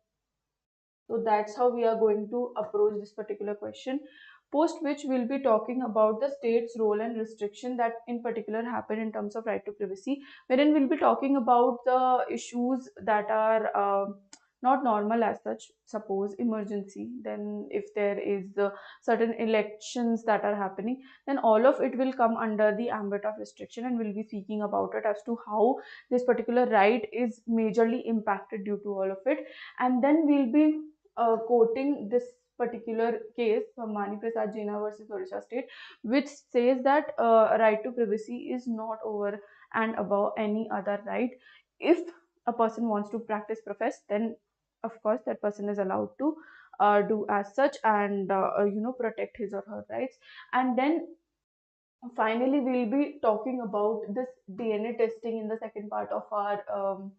So that's how we are going to approach this particular question. Post which we'll be talking about the state's role and restriction that in particular happen in terms of right to privacy, wherein we'll be talking about the issues that are not normal as such. Suppose emergency, then if there is certain elections that are happening, then all of it will come under the ambit of restriction, and we'll be speaking about it as to how this particular right is majorly impacted due to all of it. And then we'll be quoting this particular case from Mani Prasad Jina versus Odisha State, which says that right to privacy is not over and above any other right. If a person wants to practice profess, then of course that person is allowed to do as such, and protect his or her rights. And then finally we'll be talking about this DNA testing in the second part of our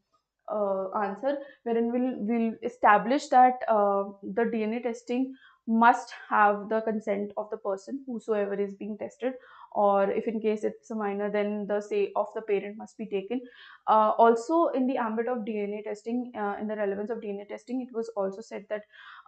answer, wherein we'll establish that the DNA testing must have the consent of the person whosoever is being tested, or if in case it's a minor, then the say of the parent must be taken. Also in the ambit of DNA testing, in the relevance of DNA testing, it was also said that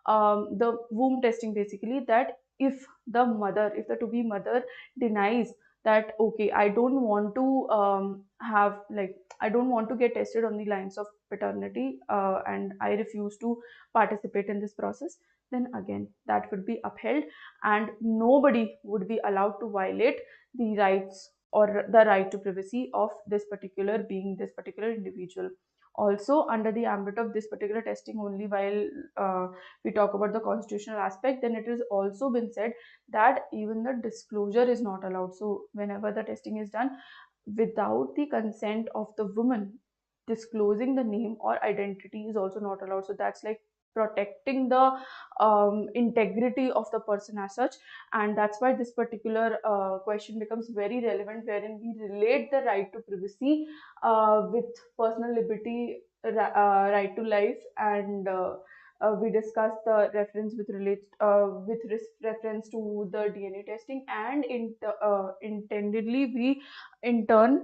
the womb testing, basically, that if the mother, if the to be mother denies that okay, I don't want to have, like, I don't want to get tested on the lines of paternity, and I refuse to participate in this process, then again that would be upheld, and nobody would be allowed to violate the rights or the right to privacy of this particular being, this particular individual. Also under the ambit of this particular testing only, while we talk about the constitutional aspect, then it has also been said that even the disclosure is not allowed. So whenever the testing is done without the consent of the woman, disclosing the name or identity is also not allowed. So that's like protecting the integrity of the person as such. And that's why this particular question becomes very relevant, wherein we relate the right to privacy with personal liberty, right to life, and we discussed the reference with reference to the DNA testing, and intendedly we in turn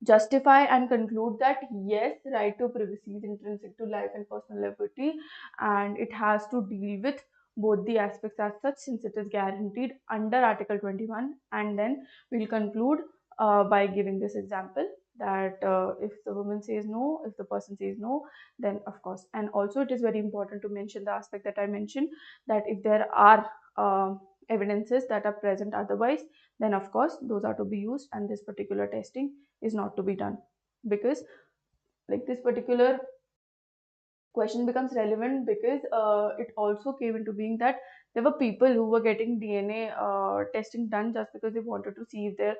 justify and conclude that yes, right to privacy is intrinsic to life and personal liberty, and it has to deal with both the aspects as such, since it is guaranteed under Article 21. And then we'll conclude by giving this example, that if the woman says no, if the person says no, then of course. And also it is very important to mention the aspect that I mentioned, that if there are evidences that are present otherwise, then of course those are to be used, and this particular testing is not to be done. Because like this particular question becomes relevant because it also came into being that there were people who were getting DNA testing done just because they wanted to see if their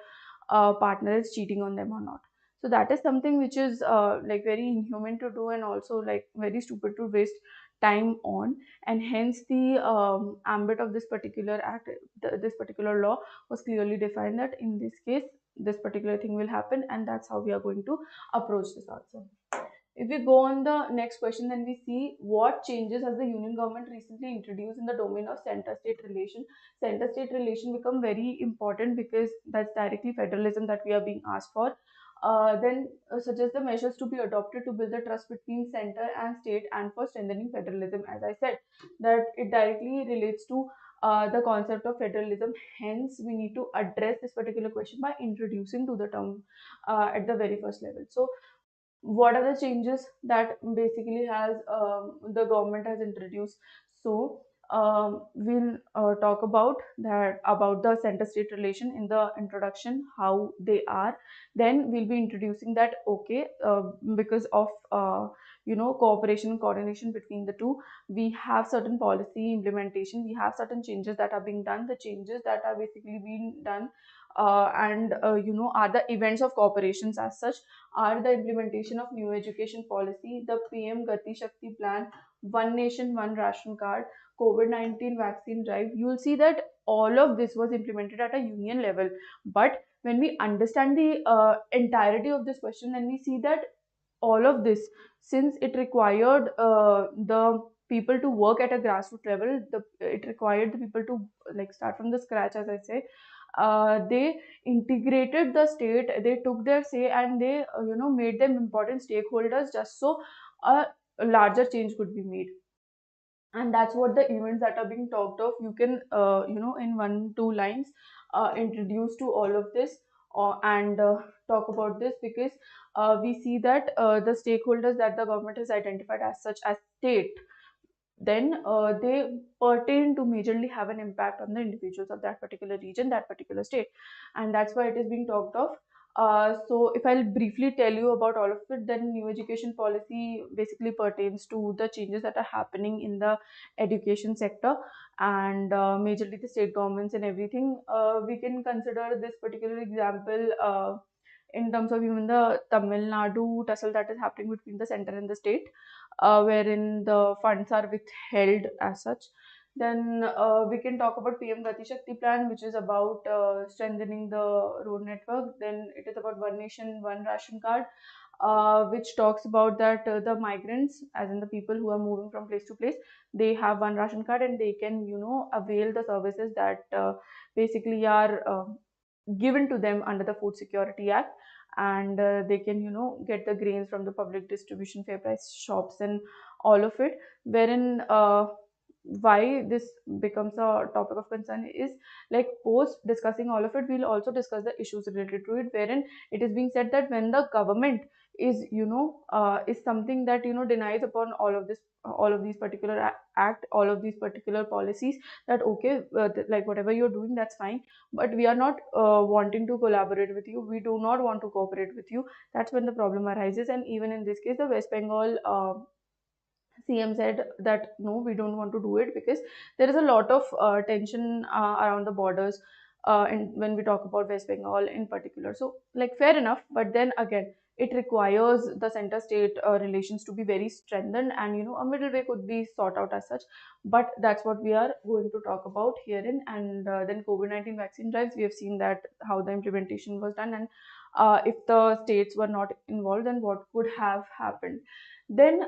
partner is cheating on them or not. So that is something which is like very inhuman to do, and also like very stupid to waste time on. And hence the ambit of this particular act, this particular law was clearly defined that in this case this particular thing will happen, and that's how we are going to approach this also. If we go on the next question, then we see what changes has the union government recently introduced in the domain of center-state relation. Center-state relation become very important because that's directly federalism that we are being asked for. Then suggest the measures to be adopted to build the trust between center and state and for strengthening federalism. As I said, that it directly relates to the concept of federalism. Hence, we need to address this particular question by introducing to the term at the very first level. So what are the changes that basically has the government has introduced? So we'll talk about that, about the center state relation in the introduction, how they are. Then we'll be introducing that okay, because of cooperation and coordination between the two, we have certain policy implementation, we have certain changes that are being done. The changes that are basically being done and are the events of cooperations as such, are the implementation of new education policy, the PM Gati Shakti plan, One Nation, One Ration Card, COVID-19 vaccine drive. You will see that all of this was implemented at a union level. But when we understand the entirety of this question, then we see that all of this, since it required the people to work at a grassroots level, it required the people to like start from the scratch, as I say. They integrated the state, they took their say, and they made them important stakeholders just so a larger change could be made. And that's what the events that are being talked of, you can in 1 2 lines introduce to all of this, and talk about this, because we see that the stakeholders that the government has identified as such as state, then they pertain to majorly have an impact on the individuals of that particular region, that particular state, and that's why it is being talked of. So if I'll briefly tell you about all of it, then new education policy basically pertains to the changes that are happening in the education sector, and majorly the state governments and everything. We can consider this particular example in terms of even the Tamil Nadu tussle that is happening between the center and the state, wherein the funds are withheld as such. Then we can talk about PM Gati Shakti plan, which is about strengthening the road network. Then it is about One Nation, One Ration Card, which talks about that the migrants, as in the people who are moving from place to place, they have one ration card and they can, avail the services that basically are given to them under the Food Security Act, and they can, get the grains from the public distribution fair price shops and all of it. Wherein why this becomes a topic of concern is, like, post discussing all of it, we'll also discuss the issues related to it, wherein it is being said that when the government is, is something that, denies upon all of this, all of these particular act, all of these particular policies, that okay, like whatever you're doing, that's fine, but we are not wanting to collaborate with you, we do not want to cooperate with you. That's when the problem arises. And even in this case, the West Bengal CM said that no, we don't want to do it, because there is a lot of tension around the borders, and when we talk about West Bengal in particular. So, like, fair enough, but then again, it requires the center state relations to be very strengthened, and a middle way could be sought out as such. But that's what we are going to talk about herein. And then COVID-19 vaccine drives, we have seen that how the implementation was done, and if the states were not involved, then what could have happened. Then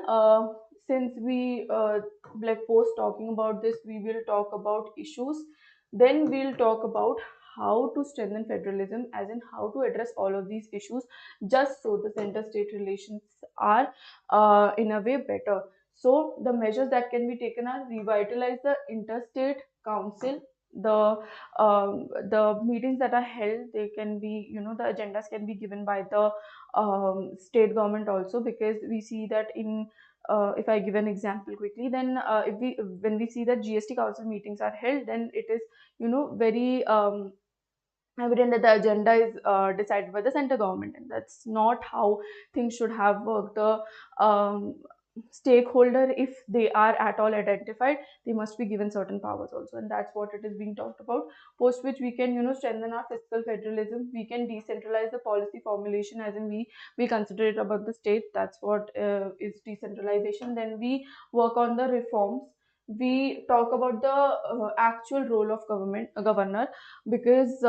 since we like post talking about this, we will talk about issues, then we'll talk about how to strengthen federalism, as in how to address all of these issues, just so the center state relations are in a way better. So the measures that can be taken are: revitalize the interstate council. The meetings that are held, they can be, the agendas can be given by the state government also, because we see that in if I give an example quickly, then if we when we see that GST council meetings are held, then it is, very evident that the agenda is decided by the center government, and that's not how things should have worked. The stakeholder, if they are at all identified, they must be given certain powers also, and that's what it is being talked about. Post which we can, strengthen our fiscal federalism, we can decentralize the policy formulation, as in we consider it about the state, that's what is decentralization. Then we work on the reforms, we talk about the actual role of governor, because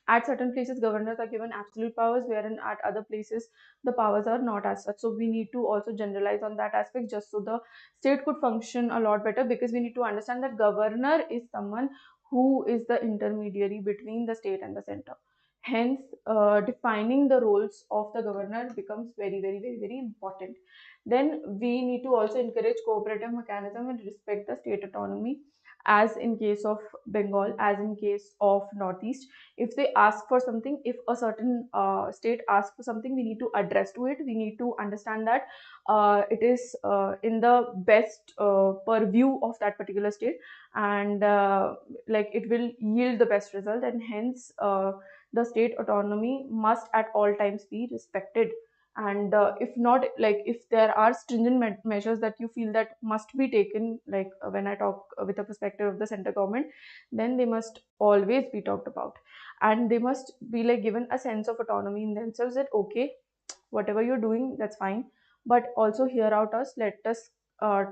at certain places governors are given absolute powers, wherein at other places the powers are not as such. So we need to also generalize on that aspect, just so the state could function a lot better, because we need to understand that governor is someone who is the intermediary between the state and the center. Hence, defining the roles of the governor becomes very, very, very, very important. Then we need to also encourage cooperative mechanism and respect the state autonomy, as in case of Bengal, as in case of Northeast. If they ask for something, if a certain state asks for something, we need to address to it, we need to understand that it is in the best purview of that particular state, and like it will yield the best result, and hence the state autonomy must at all times be respected. And if not, like if there are stringent measures that you feel that must be taken, like when I talk with a perspective of the center government, then they must always be talked about, and they must be like given a sense of autonomy in themselves, that okay, whatever you're doing, that's fine, but also hear out us, let us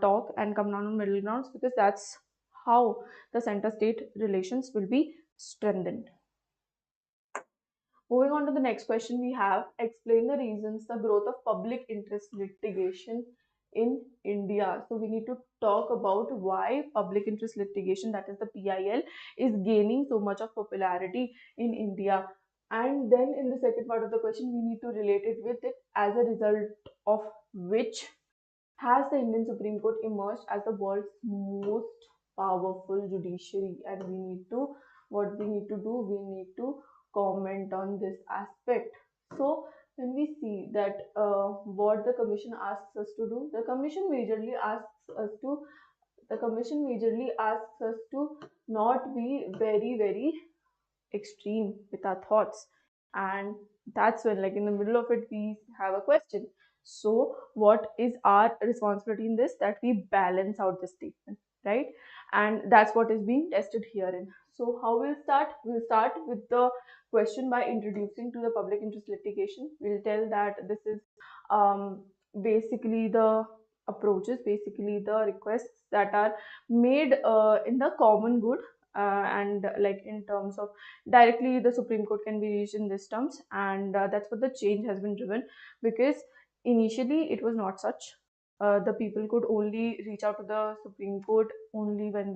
talk and come down on middle grounds, because that's how the center state relations will be strengthened. Moving on to the next question, we have explain the reasons the growth of public interest litigation in India. So we need to talk about why public interest litigation, that is the PIL, is gaining so much of popularity in India. And then in the second part of the question, we need to relate it with it, as a result of which has the Indian Supreme Court emerged as the world's most powerful judiciary. And what we need to do, we need to comment on this aspect. So when we see that what the commission asks us to do, the commission majorly asks us to not be very, very extreme with our thoughts. And that's when, like, in the middle of it, we have a question. So what is our responsibility in this? That we balance out the statement, right? And that's what is being tested herein. So how we'll start with the question by introducing to the public interest litigation. We'll tell that this is basically the approaches, basically the requests that are made in the common good, and like in terms of directly the Supreme Court can be reached in these terms. And that's what the change has been driven, because initially it was not such. The people could only reach out to the Supreme Court only when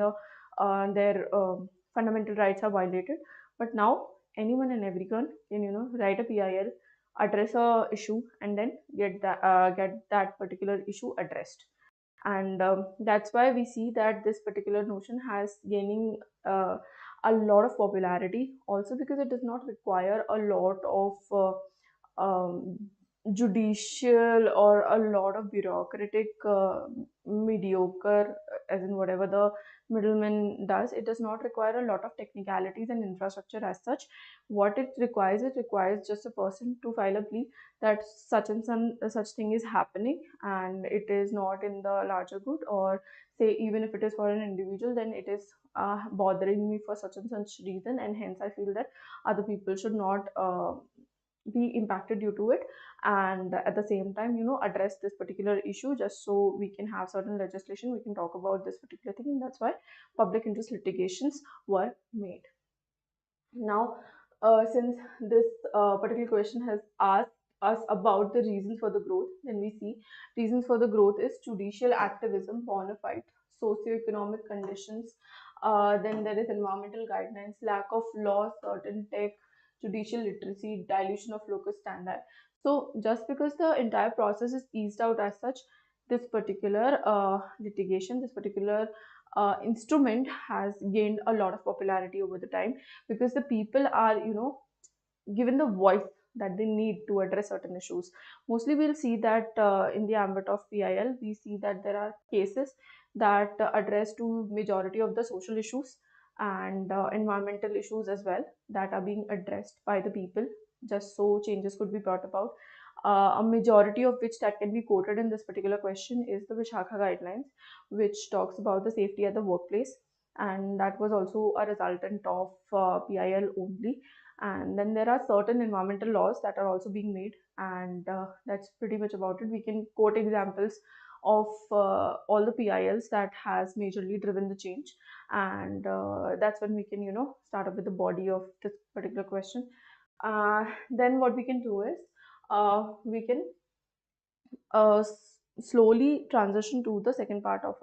their fundamental rights are violated. But now anyone and everyone can, write a PIL, address a issue, and then get that particular issue addressed. And that's why we see that this particular notion has gaining a lot of popularity, also because it does not require a lot of judicial or a lot of bureaucratic mediocre, as in whatever the middleman does. It does not require a lot of technicalities and infrastructure as such. What it requires just a person to file a plea that such and such thing is happening, and it is not in the larger good, or say even if it is for an individual, then it is bothering me for such and such reason, and hence I feel that other people should not be impacted due to it. And at the same time, address this particular issue, just so we can have certain legislation, we can talk about this particular thing. And that's why public interest litigations were made. Now, since this particular question has asked us about the reasons for the growth, then we see reasons for the growth is judicial activism, bona fide, socioeconomic conditions, then there is environmental guidelines, lack of law, certain tech, judicial literacy, dilution of local standard. So just because the entire process is eased out as such, this particular litigation, this particular instrument has gained a lot of popularity over the time, because the people are, given the voice that they need to address certain issues. Mostly we'll see that in the ambit of PIL, we see that there are cases that address to majority of the social issues and environmental issues as well, that are being addressed by the people, just so changes could be brought about. A majority of which that can be quoted in this particular question is the Vishakha guidelines, which talks about the safety at the workplace, and that was also a resultant of PIL only. And then there are certain environmental laws that are also being made, and that's pretty much about it. We can quote examples of all the PILs that has majorly driven the change, and that's when we can, start up with the body of this particular question. Then what we can do is we can slowly transition to the second part of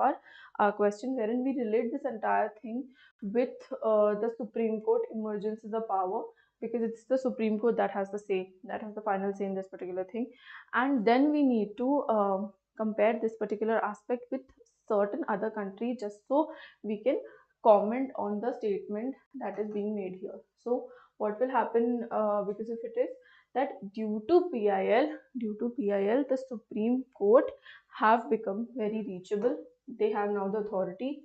our question, wherein we relate this entire thing with the Supreme Court emergence of the power, because it's the Supreme Court that has the say, that has the final say in this particular thing. And then we need to compare this particular aspect with certain other countries, just so we can comment on the statement that is being made here. So what will happen, because if it is that due to PIL, the Supreme Court have become very reachable. They have now the authority.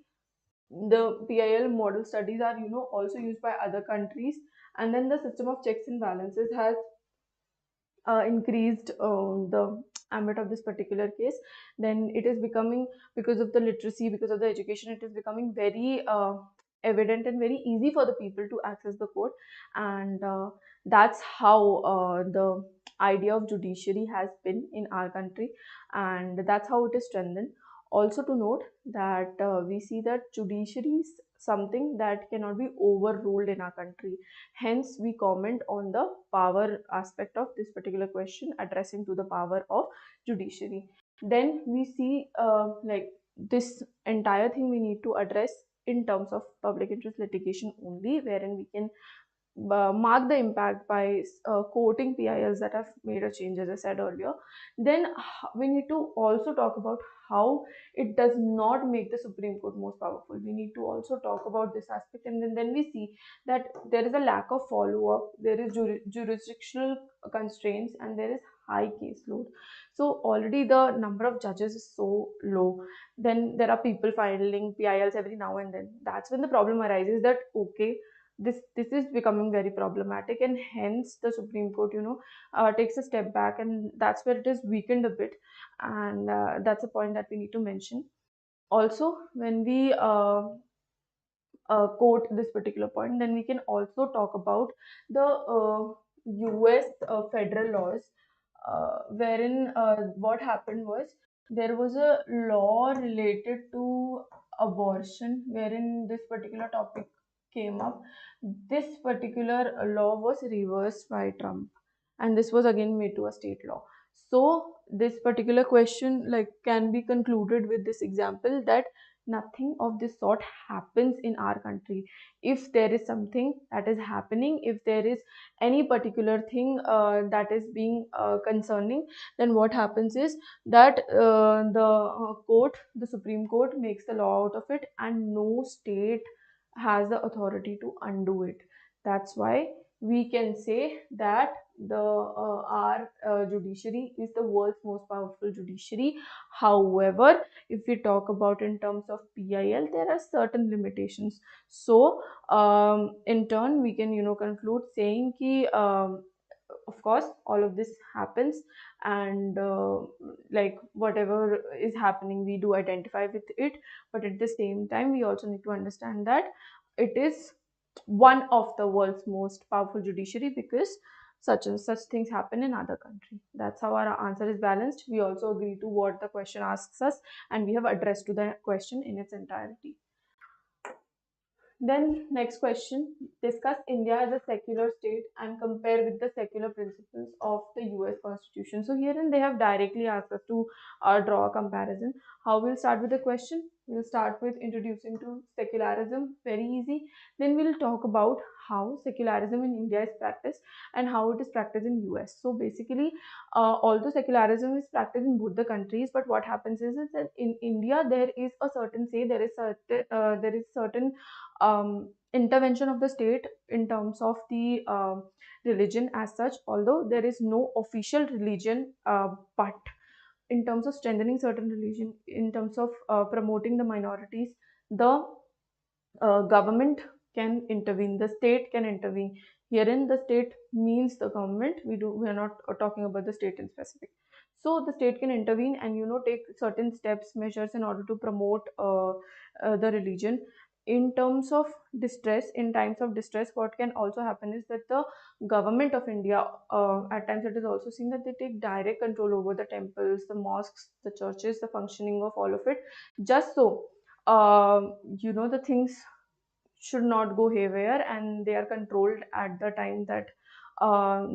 The PIL model studies are, also used by other countries, and then the system of checks and balances has increased the ambit of this particular case. Then it is becoming, because of the literacy, because of the education, it is becoming very evident and very easy for the people to access the court. And that's how the idea of judiciary has been in our country, and that's how it is strengthened. Also to note that we see that judiciaries something that cannot be overruled in our country. Hence, we comment on the power aspect of this particular question, addressing to the power of judiciary. Then we see like this entire thing we need to address in terms of public interest litigation only, wherein we can mark the impact by quoting PILs that have made a change, as I said earlier. Then we need to also talk about how it does not make the Supreme Court most powerful. We need to also talk about this aspect, and then we see that there is a lack of follow up, there is jurisdictional constraints, and there is high caseload. So already the number of judges is so low. Then there are people filing PILs every now and then. That's when the problem arises that okay, this is becoming very problematic, and hence the Supreme Court takes a step back, and that's where it is weakened a bit. And that's a point that we need to mention. Also, when we quote this particular point, then we can also talk about the US federal laws, wherein what happened was there was a law related to abortion, wherein this particular topic came up. This particular law was reversed by Trump, and this was again made to a state law. So this particular question like can be concluded with this example that nothing of this sort happens in our country. If there is something that is happening, if there is any particular thing that is being concerning, then what happens is that the Supreme Court makes the law out of it, and no state has the authority to undo it. That's why we can say that the our judiciary is the world's most powerful judiciary. However, if we talk about in terms of PIL, there are certain limitations. So in turn we can conclude saying ki of course all of this happens, and like whatever is happening we do identify with it, but at the same time we also need to understand that it is one of the world's most powerful judiciary, because such and such things happen in other country. That's how our answer is balanced. We also agree to what the question asks us, and we have addressed to the question in its entirety. Then next question, discuss India as a secular state and compare with the secular principles of the US Constitution. So herein they have directly asked us to draw a comparison. How we'll start with the question? We'll start with introducing to secularism, very easy. Then we'll talk about how secularism in India is practiced and how it is practiced in US. So basically, although secularism is practiced in both the countries, but what happens is that in India there is a certain say, there is certain intervention of the state in terms of the religion as such, although there is no official religion, but in terms of strengthening certain religion, in terms of promoting the minorities, the government can intervene, the state can intervene. Herein the state means the government, we are not talking about the state in specific. So the state can intervene and take certain steps, measures in order to promote the religion. In terms of distress, in times of distress, what can also happen is that the government of India, at times it is also seen that they take direct control over the temples, the mosques, the churches, the functioning of all of it, just so the things should not go haywire, and they are controlled at the time that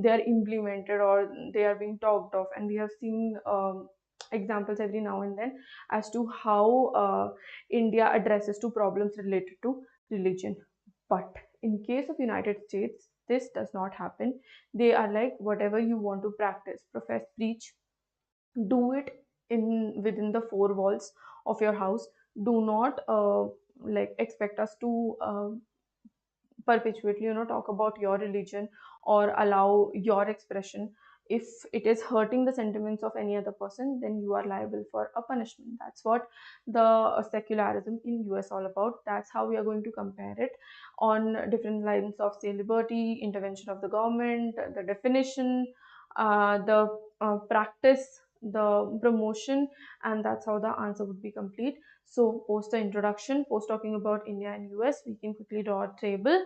they are implemented or they are being talked of. And we have seen examples every now and then as to how India addresses to problems related to religion. But in case of United States, this does not happen. They are like, whatever you want to practice, profess, preach, do it in within the four walls of your house. Do not like expect us to perpetuately talk about your religion or allow your expression. If it is hurting the sentiments of any other person, then you are liable for a punishment. That's what the secularism in US all about. That's how we are going to compare it on different lines of, say, liberty, intervention of the government, the definition, the practice, the promotion, and that's how the answer would be complete. So post the introduction, post talking about India and US, we can quickly draw a table,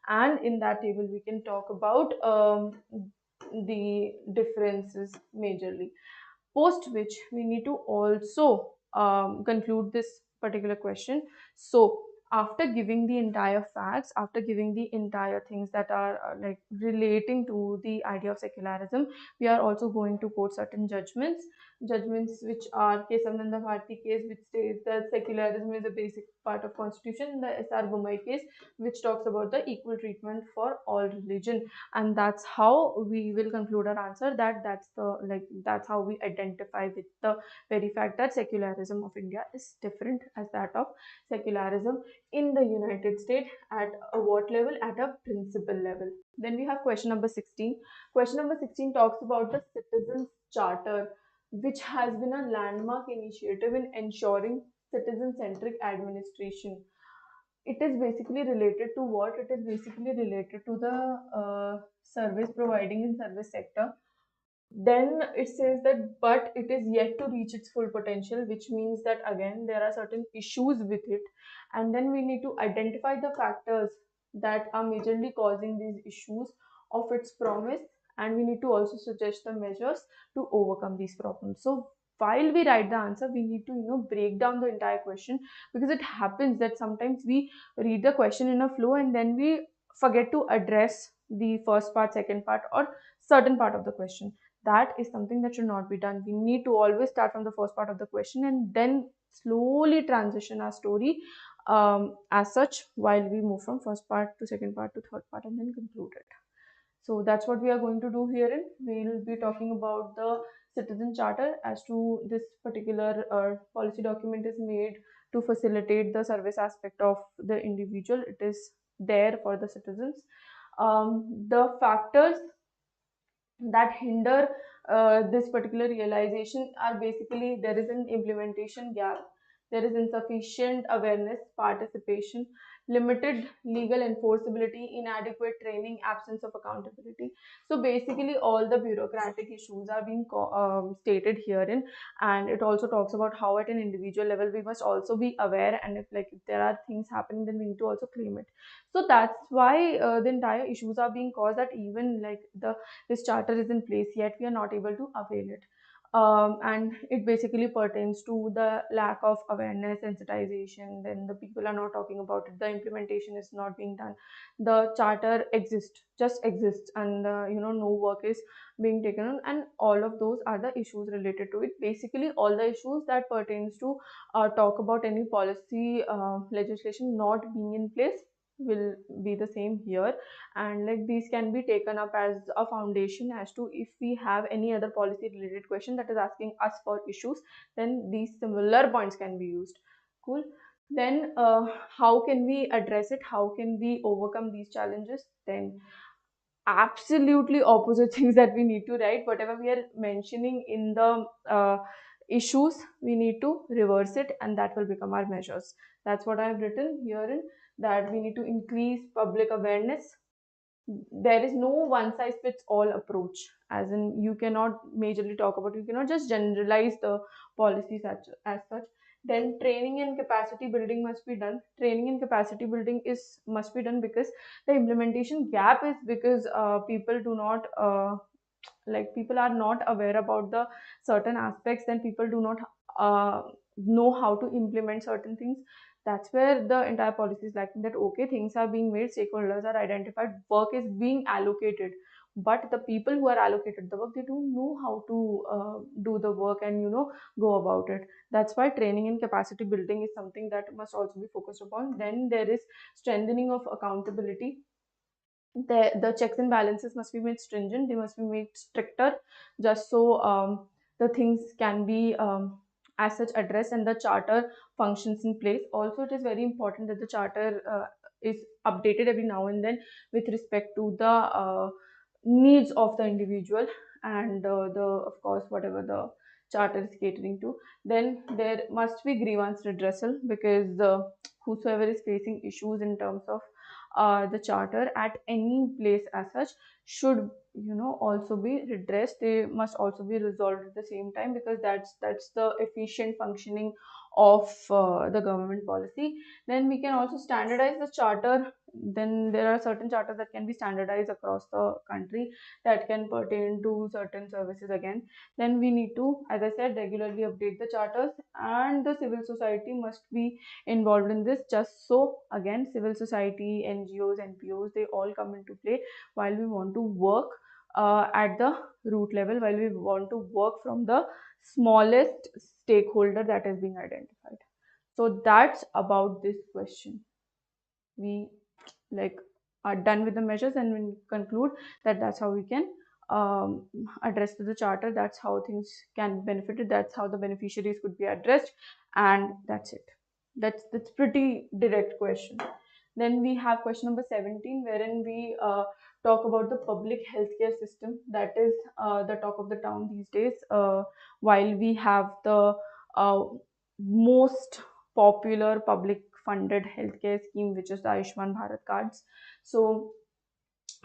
and in that table we can talk about the differences majorly. Post which we need to also conclude this particular question. So after giving the entire facts, after giving the entire things that are like relating to the idea of secularism, we are also going to quote certain judgments which are Kesavananda Bharti case, which states that secularism is a basic part of constitution, and the SR Bommai case, which talks about the equal treatment for all religion. And that's how we will conclude our answer, that that's how we identify with the very fact that secularism of India is different as that of secularism in the United States. At a what level? At a principle level. Then we have question number 16. Question number 16 talks about the Citizens Charter, which has been a landmark initiative in ensuring citizen-centric administration. It is basically related to what? It is basically related to the service providing in service sector. Then it says that, but it is yet to reach its full potential, which means that again there are certain issues with it, and then we need to identify the factors that are majorly causing these issues of its promise, and we need to also suggest the measures to overcome these problems. So while we write the answer, we need to break down the entire question, because it happens that sometimes we read the question in a flow and then we forget to address the first part, second part, or certain part of the question. That is something that should not be done. We need to always start from the first part of the question and then slowly transition our story as such, while we move from first part to second part to third part and then conclude it. So that's what we are going to do herein. We will be talking about the citizen charter. As to this particular policy document is made to facilitate the service aspect of the individual. It is there for the citizens. The factors that hinder this particular realization are basically: there is an implementation gap, there is insufficient awareness, participation, limited legal enforceability, inadequate training, absence of accountability. So basically all the bureaucratic issues are being stated herein, and it also talks about how at an individual level we must also be aware, and if there are things happening, then we need to also claim it. So that's why the entire issues are being caused, that even like this charter is in place, yet we are not able to avail it. And it basically pertains to the lack of awareness, sensitization. Then the people are not talking about it, the implementation is not being done. The charter just exists, and no work is being taken on, and all of those are the issues related to it. Basically all the issues that pertains to talk about any policy legislation not being in place will be the same here. And like these can be taken up as a foundation as to if we have any other policy related question that is asking us for issues, then these similar points can be used. Cool. Then how can we address it, how can we overcome these challenges? Then absolutely opposite things that we need to write. Whatever we are mentioning in the issues, we need to reverse it, and that will become our measures. That's what I have written herein, that we need to increase public awareness. There is no one size fits all approach, as in you cannot majorly talk about, you cannot just generalize the policies as such. Then training and capacity building must be done. Training and capacity building is must be done, because the implementation gap is because people do not people are not aware about the certain aspects, then people do not know how to implement certain things. That's where the entire policy is lacking, that okay, things are being made, stakeholders are identified, work is being allocated, but the people who are allocated the work, they don't know how to do the work and go about it. That's why training and capacity building is something that must also be focused upon. Then there is strengthening of accountability. The checks and balances must be made stringent, they must be made stricter, just so the things can be as such addressed, and the charter functions in place. Also, it is very important that the charter is updated every now and then with respect to the needs of the individual, and the of course whatever the charter is catering to. Then there must be grievance redressal, because whosoever is facing issues in terms of the charter at any place as such should also be redressed. They must also be resolved at the same time, because that's the efficient functioning of the government policy. Then we can also standardize the charter. Then there are certain charters that can be standardized across the country that can pertain to certain services again. Then we need to, as I said, regularly update the charters, and the civil society must be involved in this. Just so, again, civil society, NGOs, NPOs, they all come into play while we want to work at the root level, while we want to work from the smallest stakeholder that is being identified. So that's about this question. We like are done with the measures, and we conclude that that's how we can um, address to the charter. That's how things can be benefited. That's how the beneficiaries could be addressed, and that's it. That's pretty direct question. Then we have question number 17, wherein we talk about the public healthcare system. That is the talk of the town these days. While we have the uh, most popular public funded healthcare scheme, which is the Ayushman Bharat cards. So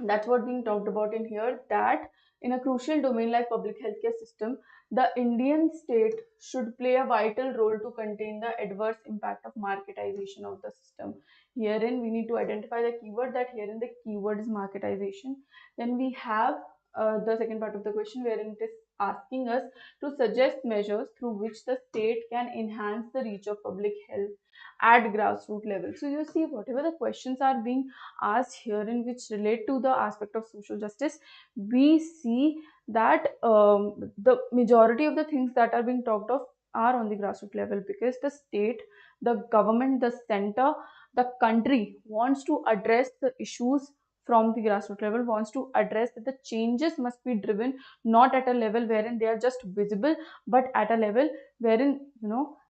that's what being talked about in here, that in a crucial domain like public healthcare system, the Indian state should play a vital role to contain the adverse impact of marketization of the system. Herein we need to identify the keyword, that herein the keyword is marketization. Then we have the second part of the question, wherein it is asking us to suggest measures through which the state can enhance the reach of public health at grassroots level. So you see, whatever the questions are being asked here in which relate to the aspect of social justice, we see that the majority of the things that are being talked of are on the grassroots level, because the state, the government, the center, the country wants to address the issues from the grassroots level, wants to address that the changes must be driven not at a level wherein they are just visible, but at a level wherein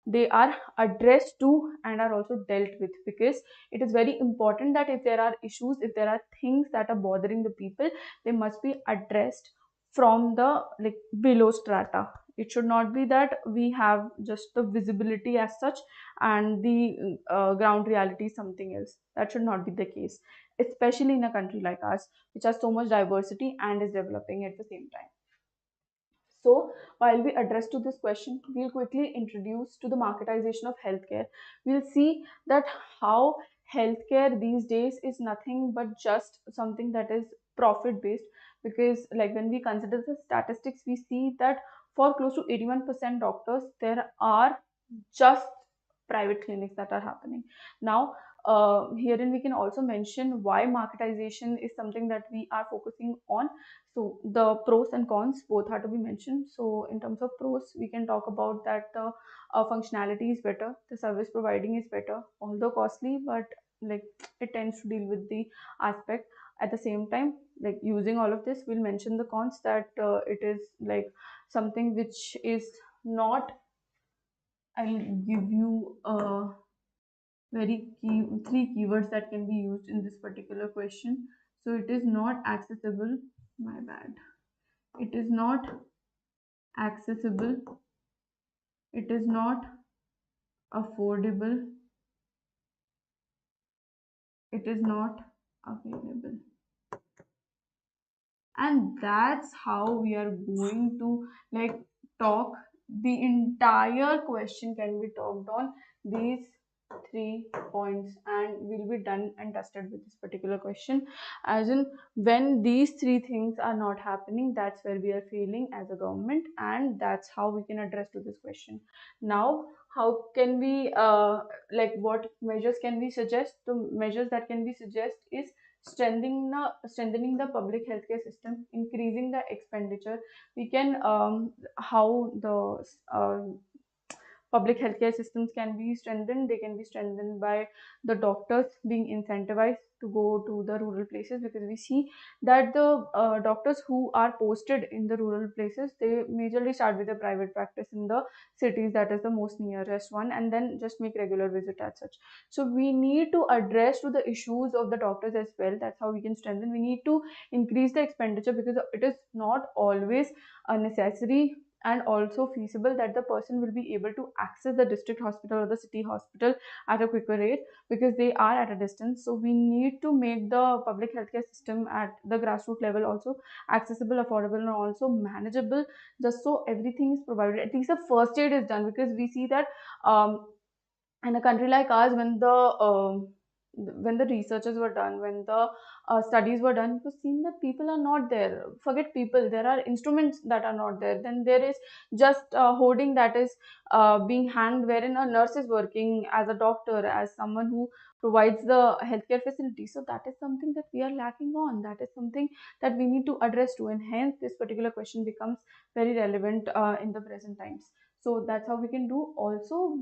they are addressed to and are also dealt with. Because it is very important that if there are issues, if there are things that are bothering the people, they must be addressed from the below strata. It should not be that we have just the visibility as such, and the ground reality is something else. That should not be the case, especially in a country like ours, which has so much diversity and is developing at the same time. So, while we address to this question, we'll quickly introduce to the marketization of healthcare. We'll see that how healthcare these days is nothing but just something that is profit based. Because, like, when we consider the statistics, we see that for close to 81% doctors, there are just private clinics that are happening. Now, herein we can also mention why marketization is something that we are focusing on. So the pros and cons both are to be mentioned. So in terms of pros, we can talk about that the functionality is better, the service providing is better, although costly, but like it tends to deal with the aspect. At the same time, like using all of this, we'll mention the cons, that it is like something which is not. I'll give you very key three keywords that can be used in this particular question. So it is not accessible. My bad. It is not accessible, it is not affordable, it is not available. And that's how we are going to talk. The entire question can be talked on these 3 points, and we'll be done and dusted with this particular question. As in, when these three things are not happening, that's where we are failing as a government, and that's how we can address to this question. Now, how can we what measures can we suggest? The measures that can be suggest is strengthening the public healthcare system, increasing the expenditure. We can how the public healthcare systems can be strengthened. They can be strengthened by the doctors being incentivized to go to the rural places, because we see that the doctors who are posted in the rural places, they majorly start with a private practice in the cities, that is the most nearest one, and then just make regular visit as such. So we need to address to the issues of the doctors as well. That's how we can strengthen. We need to increase the expenditure, because it is not always necessary and also feasible, that the person will be able to access the district hospital or the city hospital at a quicker rate, because they are at a distance. So we need to make the public healthcare system at the grassroots level also accessible, affordable, and also manageable, just so everything is provided, at least the first aid is done. Because we see that in a country like ours, when the researches were done, when the studies were done, it was seen that people are not there. Forget people, there are instruments that are not there. Then there is just hoarding that is being hanged, wherein a nurse is working as a doctor, as someone who provides the healthcare facility. So that is something that we are lacking on. That is something that we need to address to, and hence this particular question becomes very relevant in the present times. So that's how we can do. Also,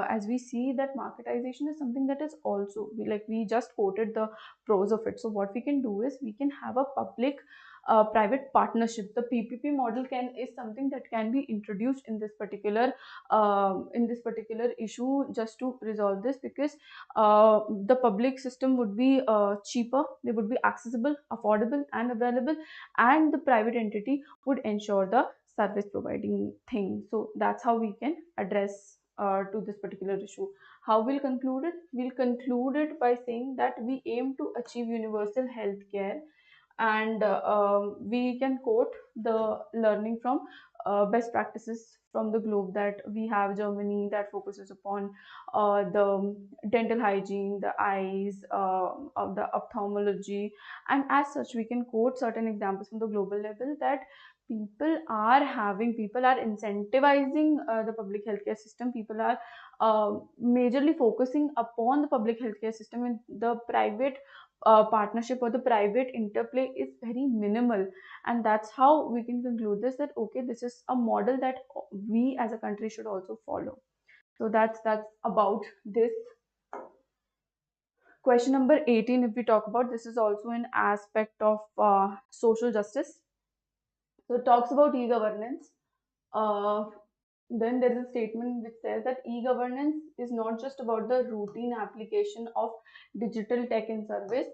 as we see that marketization is something that is also, we just quoted the pros of it. So what we can do is we can have a public private partnership. The PPP model is something that can be introduced in this particular issue, just to resolve this, because the public system would be cheaper, they would be accessible, affordable, and available, and the private entity would ensure the service providing thing. So that's how we can address to this particular issue. How we'll conclude it? We'll conclude it by saying that we aim to achieve universal health care, and we can quote the learning from best practices from the globe, that we have Germany that focuses upon the dental hygiene, the eyes, of the ophthalmology, and as such we can quote certain examples from the global level, that people are incentivizing the public healthcare system. People are majorly focusing upon the public healthcare system, and the private partnership or the private interplay is very minimal. And that's how we can conclude this, that okay, this is a model that we as a country should also follow. So that's about this. Question number 18, if we talk about, this is also an aspect of social justice. So it talks about e-governance. uh, then there is a statement which says that e-governance is not just about the routine application of digital tech in service,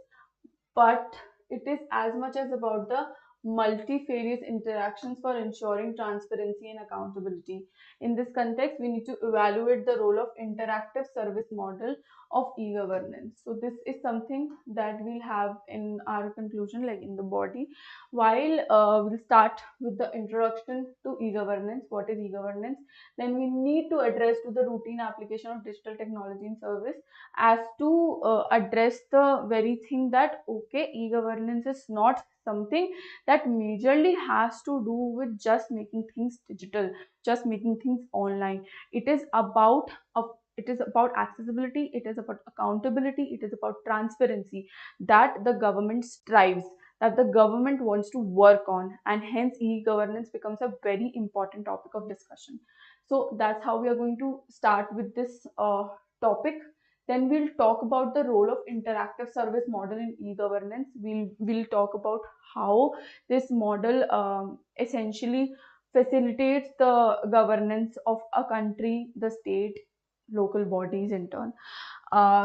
but it is as much as about the multifarious interactions for ensuring transparency and accountability. In this context, we need to evaluate the role of interactive service model of e-governance. So this is something that we'll have in our conclusion, like in the body. While we'll start with the introduction to e-governance, what is e-governance, then we need to address to the routine application of digital technology in service, as to address the very thing that okay, e-governance is not something that majorly has to do with just making things digital, just making things online. It is about it is about accessibility, it is about accountability, it is about transparency, that the government strives, that the government wants to work on, and hence e-governance becomes a very important topic of discussion. So that's how we are going to start with this topic. Then we'll talk about the role of interactive service model in e-governance. We'll talk about how this model essentially facilitates the governance of a country, the state, local bodies in turn.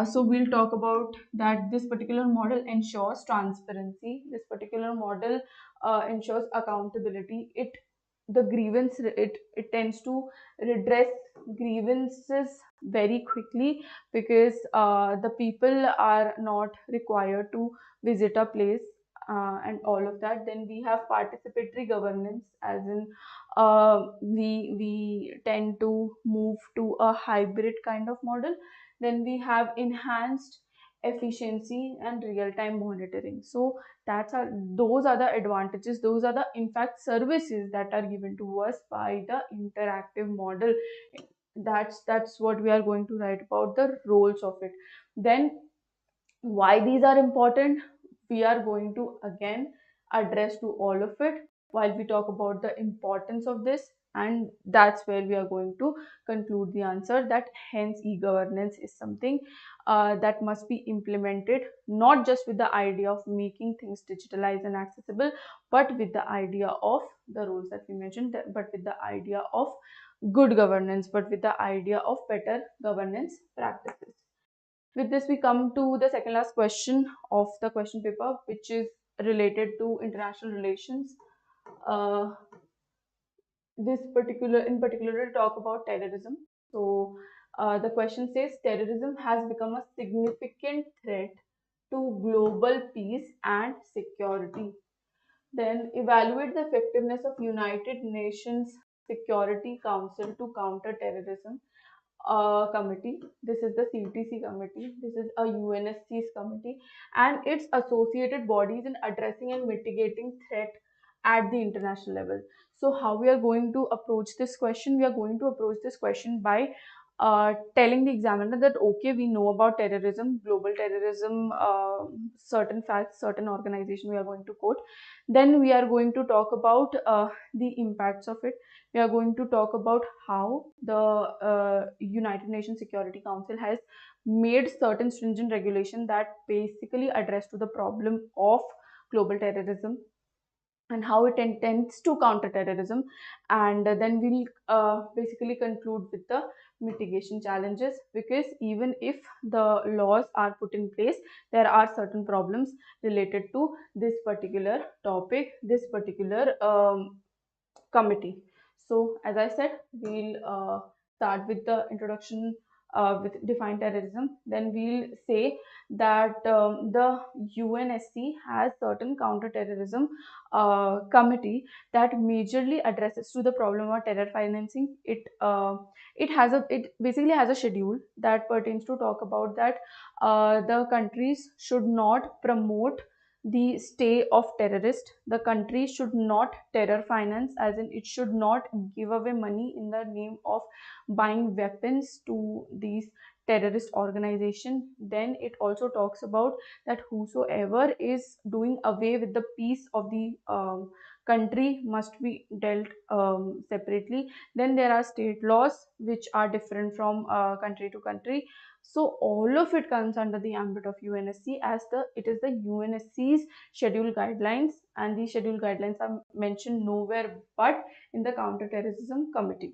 So we'll talk about that this particular model ensures transparency. This particular model ensures accountability. It tends to redress grievances very quickly, because the people are not required to visit a place and all of that. Then we have participatory governance, as in we tend to move to a hybrid kind of model. Then we have enhanced efficiency and real-time monitoring. So those are the advantages, those are the in fact services that are given to us by the interactive model. That's what we are going to write about, the roles of it. Then why these are important, we are going to again address to all of it while we talk about the importance of this. And that's where we are going to conclude the answer, that hence e-governance is something that must be implemented, not just with the idea of making things digitalized and accessible, but with the idea of the rules that we mentioned, but with the idea of good governance, but with the idea of better governance practices. With this, we come to the second last question of the question paper, which is related to international relations. Uh, in particular to talk about terrorism. So the question says terrorism has become a significant threat to global peace and security. Then evaluate the effectiveness of United Nations Security Council to counter terrorism committee. This is the CTC committee. This is a UNSC's committee and its associated bodies in addressing and mitigating threat at the international level. So how we are going to approach this question? We are going to approach this question by telling the examiner that okay, we know about terrorism, global terrorism, certain facts, certain organization we are going to quote. Then we are going to talk about the impacts of it. We are going to talk about how the United Nations Security Council has made certain stringent regulation that basically address to the problem of global terrorism and how it intends to counter terrorism, and then we'll basically conclude with the mitigation challenges, because even if the laws are put in place, there are certain problems related to this particular topic, this particular committee. So as I said, we'll start with the introduction with define terrorism. Then we'll say that the UNSC has certain counter-terrorism committee that majorly addresses to the problem of terror financing. It basically has a schedule that pertains to talk about that the countries should not promote the stay of terrorists. The country should not terror finance, as in it should not give away money in the name of buying weapons to these terrorist organization. Then it also talks about that whosoever is doing away with the peace of the country must be dealt separately. Then there are state laws which are different from country to country. So all of it comes under the ambit of UNSC, as it is the UNSC's schedule guidelines, and these schedule guidelines are mentioned nowhere but in the counterterrorism committee.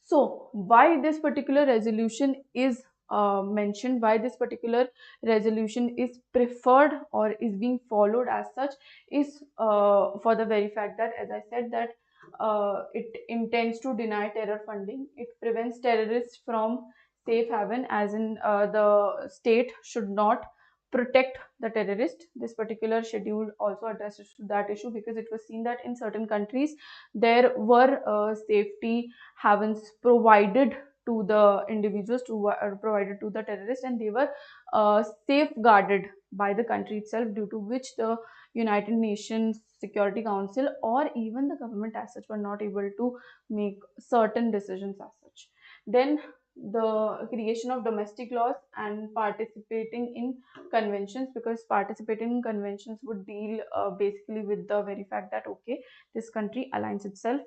So why this particular resolution is mentioned, why this particular resolution is preferred or is being followed as such, is for the very fact that, as I said, that it intends to deny terror funding. It prevents terrorists from safe haven, as in the state should not protect the terrorist. This particular schedule also addresses to that issue, because it was seen that in certain countries there were safety havens provided to the individuals, provided to the terrorists, and they were safeguarded by the country itself, due to which the United Nations Security Council or even the government as such were not able to make certain decisions as such. Then the creation of domestic laws and participating in conventions, because participating in conventions would deal basically with the very fact that okay, this country aligns itself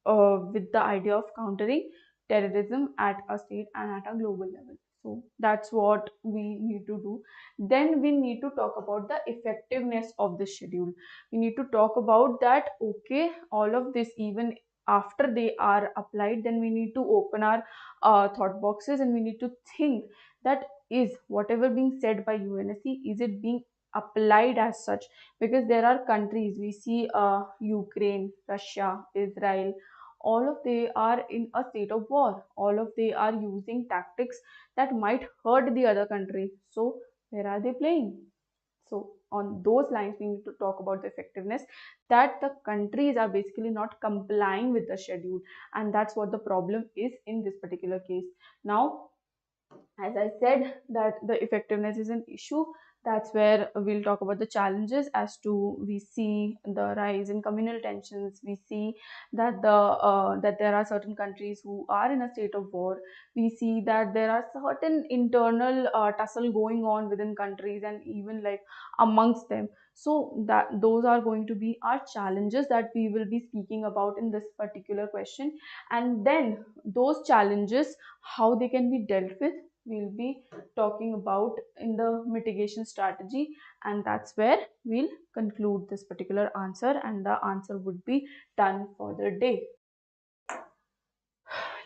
with the idea of countering terrorism at a state and at a global level. So that's what we need to do. Then we need to talk about the effectiveness of the schedule. We need to talk about that okay, all of this, even after they are applied, then we need to open our thought boxes and we need to think that is whatever being said by UNSC, is it being applied as such? Because there are countries, we see Ukraine, Russia, Israel, all of they are in a state of war, all of they are using tactics that might hurt the other country. So where are they playing? So on those lines, we need to talk about the effectiveness, that the countries are basically not complying with the schedule, and that's what the problem is in this particular case. Now, as I said, that the effectiveness is an issue. That's where we'll talk about the challenges, as to we see the rise in communal tensions. We see that that there are certain countries who are in a state of war. We see that there are certain internal tussle going on within countries and even like amongst them. So that those are going to be our challenges that we will be speaking about in this particular question. And then those challenges, how they can be dealt with, we'll be talking about in the mitigation strategy, and that's where we'll conclude this particular answer, and the answer would be done for the day.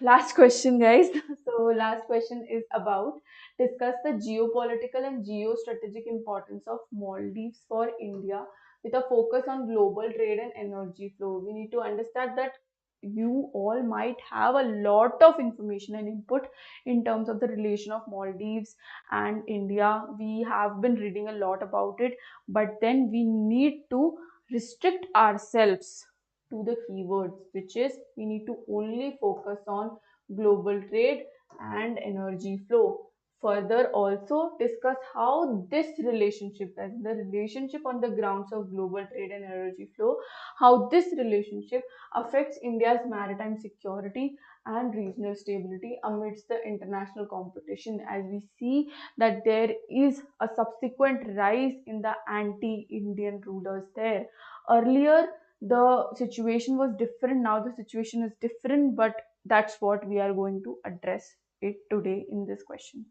Last question, guys. So last question is about discuss the geopolitical and geostrategic importance of Maldives for India with a focus on global trade and energy flow. We need to understand that you all might have a lot of information and input in terms of the relation of Maldives and India. We have been reading a lot about it, but then we need to restrict ourselves to the keywords, which is we need to only focus on global trade and energy flow. Further, also discuss how this relationship, as the relationship on the grounds of global trade and energy flow, how this relationship affects India's maritime security and regional stability amidst the international competition, as we see that there is a subsequent rise in the anti-Indian rulers there. Earlier, the situation was different. Now the situation is different, but that's what we are going to address it today in this question.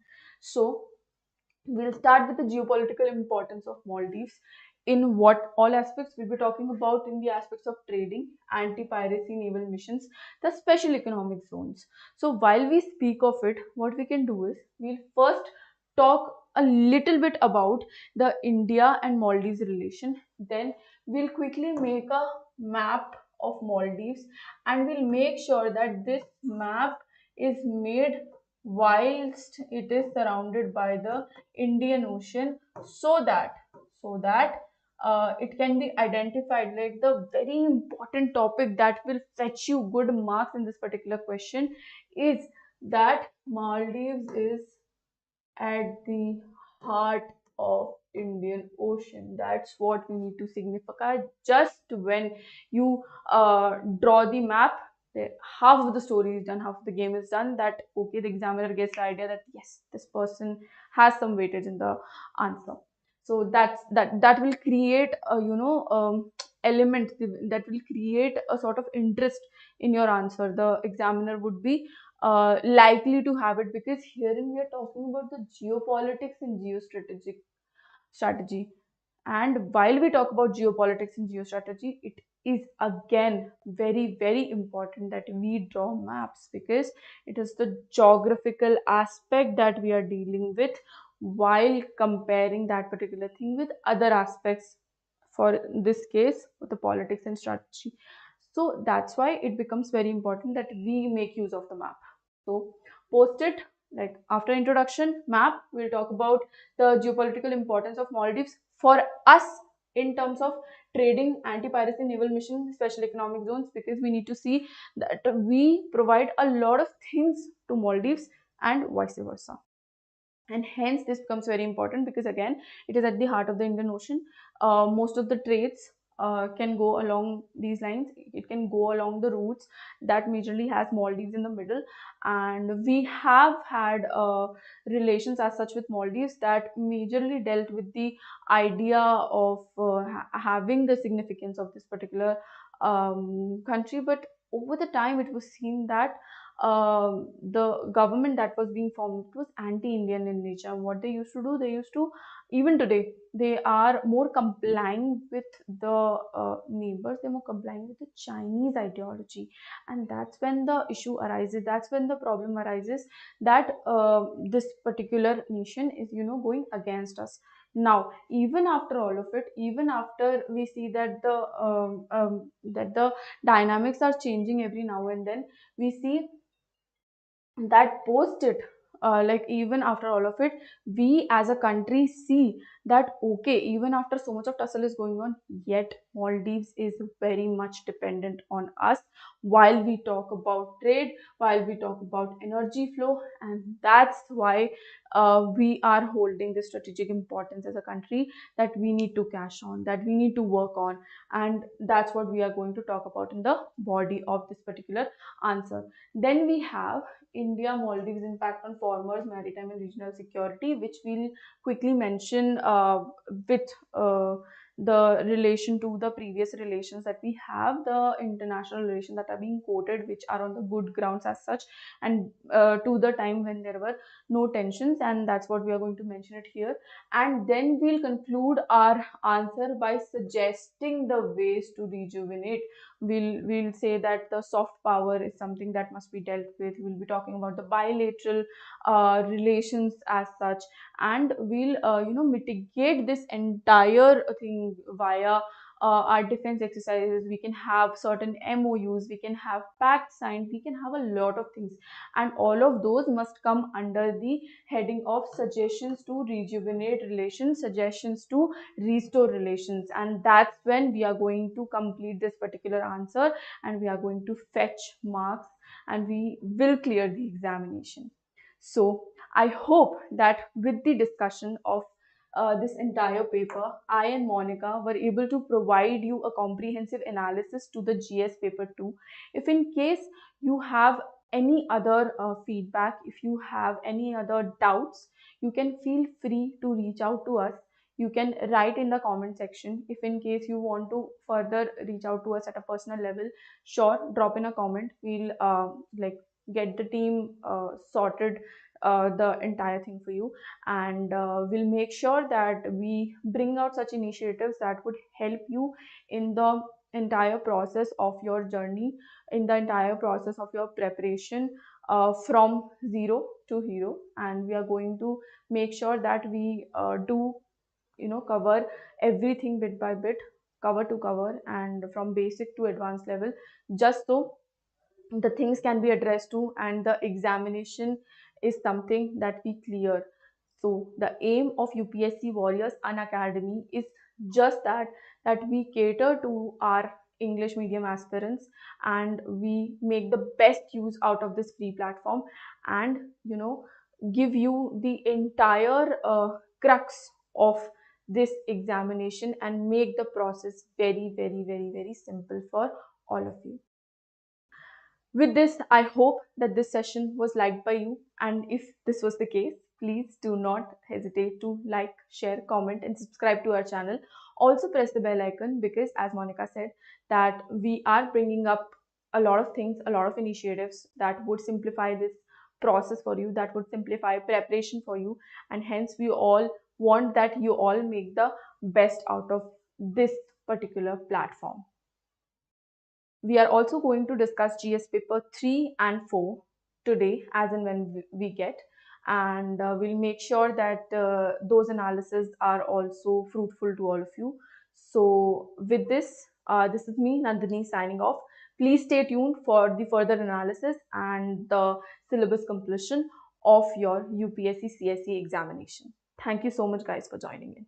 So we'll start with the geopolitical importance of Maldives. In what all aspects we'll be talking about: in the aspects of trading, anti-piracy, naval missions, the special economic zones. So while we speak of it, what we can do is we'll first talk a little bit about the India and Maldives relation. Then we'll quickly make a map of Maldives, and we'll make sure that this map is made whilst it is surrounded by the Indian Ocean, so that it can be identified. Like the very important topic that will fetch you good marks in this particular question is that Maldives is at the heart of Indian Ocean. That's what we need to signify. Just when you draw the map, half of the story is done, half of the game is done. That okay, the examiner gets the idea that yes, this person has some weightage in the answer. So that will create a element that will create a sort of interest in your answer. The examiner would be likely to have it, because herein we are talking about the geopolitics and geostrategic strategy. And while we talk about geopolitics and geostrategy, it is again very, very important that we draw maps, because it is the geographical aspect that we are dealing with while comparing that particular thing with other aspects, for this case the politics and strategy. So that's why it becomes very important that we make use of the map. So post it, like after introduction map, we'll talk about the geopolitical importance of Maldives for us in terms of trading, anti-piracy, naval mission, special economic zones, because we need to see that we provide a lot of things to Maldives and vice versa. And hence this becomes very important, because again it is at the heart of the Indian Ocean. Most of the trades can go along these lines. It can go along the routes that majorly has Maldives in the middle, and we have had relations as such with Maldives that majorly dealt with the idea of having the significance of this particular country. But over the time it was seen that the government that was being formed was anti-Indian in nature. What they used to do, they used to, even today, they are more complying with the neighbors, they're more complying with the Chinese ideology. And that's when the issue arises, that's when the problem arises, that this particular nation is, going against us. Now, even after all of it, even after we see that the dynamics are changing every now and then, we see that post it, like even after all of it, we as a country see that okay, even after so much of tussle is going on, yet Maldives is very much dependent on us while we talk about trade, while we talk about energy flow. And that's why we are holding this strategic importance as a country, that we need to cash on, that we need to work on. And that's what we are going to talk about in the body of this particular answer. Then we have India Maldives impact on farmers, maritime and regional security, which we'll quickly mention with the relation to the previous relations that we have, the international relations that are being quoted, which are on the good grounds as such, and to the time when there were no tensions, and that's what we are going to mention it here. And then we'll conclude our answer by suggesting the ways to rejuvenate. We'll say that the soft power is something that must be dealt with. We'll be talking about the bilateral relations as such, and we'll mitigate this entire thing via our defense exercises, we can have certain MOUs, we can have pact signed, we can have a lot of things, and all of those must come under the heading of suggestions to rejuvenate relations, suggestions to restore relations. And that's when we are going to complete this particular answer, and we are going to fetch marks, and we will clear the examination. So I hope that with the discussion of this entire paper, I and Monica were able to provide you a comprehensive analysis to the GS paper 2. If in case you have any other feedback, if you have any other doubts, you can feel free to reach out to us. You can write in the comment section. If in case you want to further reach out to us at a personal level, sure, drop in a comment. We'll like get the team sorted the entire thing for you, and we'll make sure that we bring out such initiatives that would help you in the entire process of your journey, in the entire process of your preparation, from zero to hero. And we are going to make sure that we do cover everything bit by bit, cover to cover, and from basic to advanced level, just so the things can be addressed to and the examination is something that we clear. So the aim of UPSC Warriors Unacademy is just that we cater to our English medium aspirants, and we make the best use out of this free platform, and give you the entire crux of this examination, and make the process very, very, very, very simple for all of you. With this, I hope that this session was liked by you, and if this was the case, please do not hesitate to like, share, comment, and subscribe to our channel. Also press the bell icon, because as Monica said, that we are bringing up a lot of things, a lot of initiatives that would simplify this process for you, that would simplify preparation for you, and hence we all want that you all make the best out of this particular platform. We are also going to discuss GS paper 3 and 4 today, as and when we get, and we'll make sure that those analyses are also fruitful to all of you. So with this, this is me, Nandini, signing off. Please stay tuned for the further analysis and the syllabus completion of your UPSC CSE examination. Thank you so much, guys, for joining in.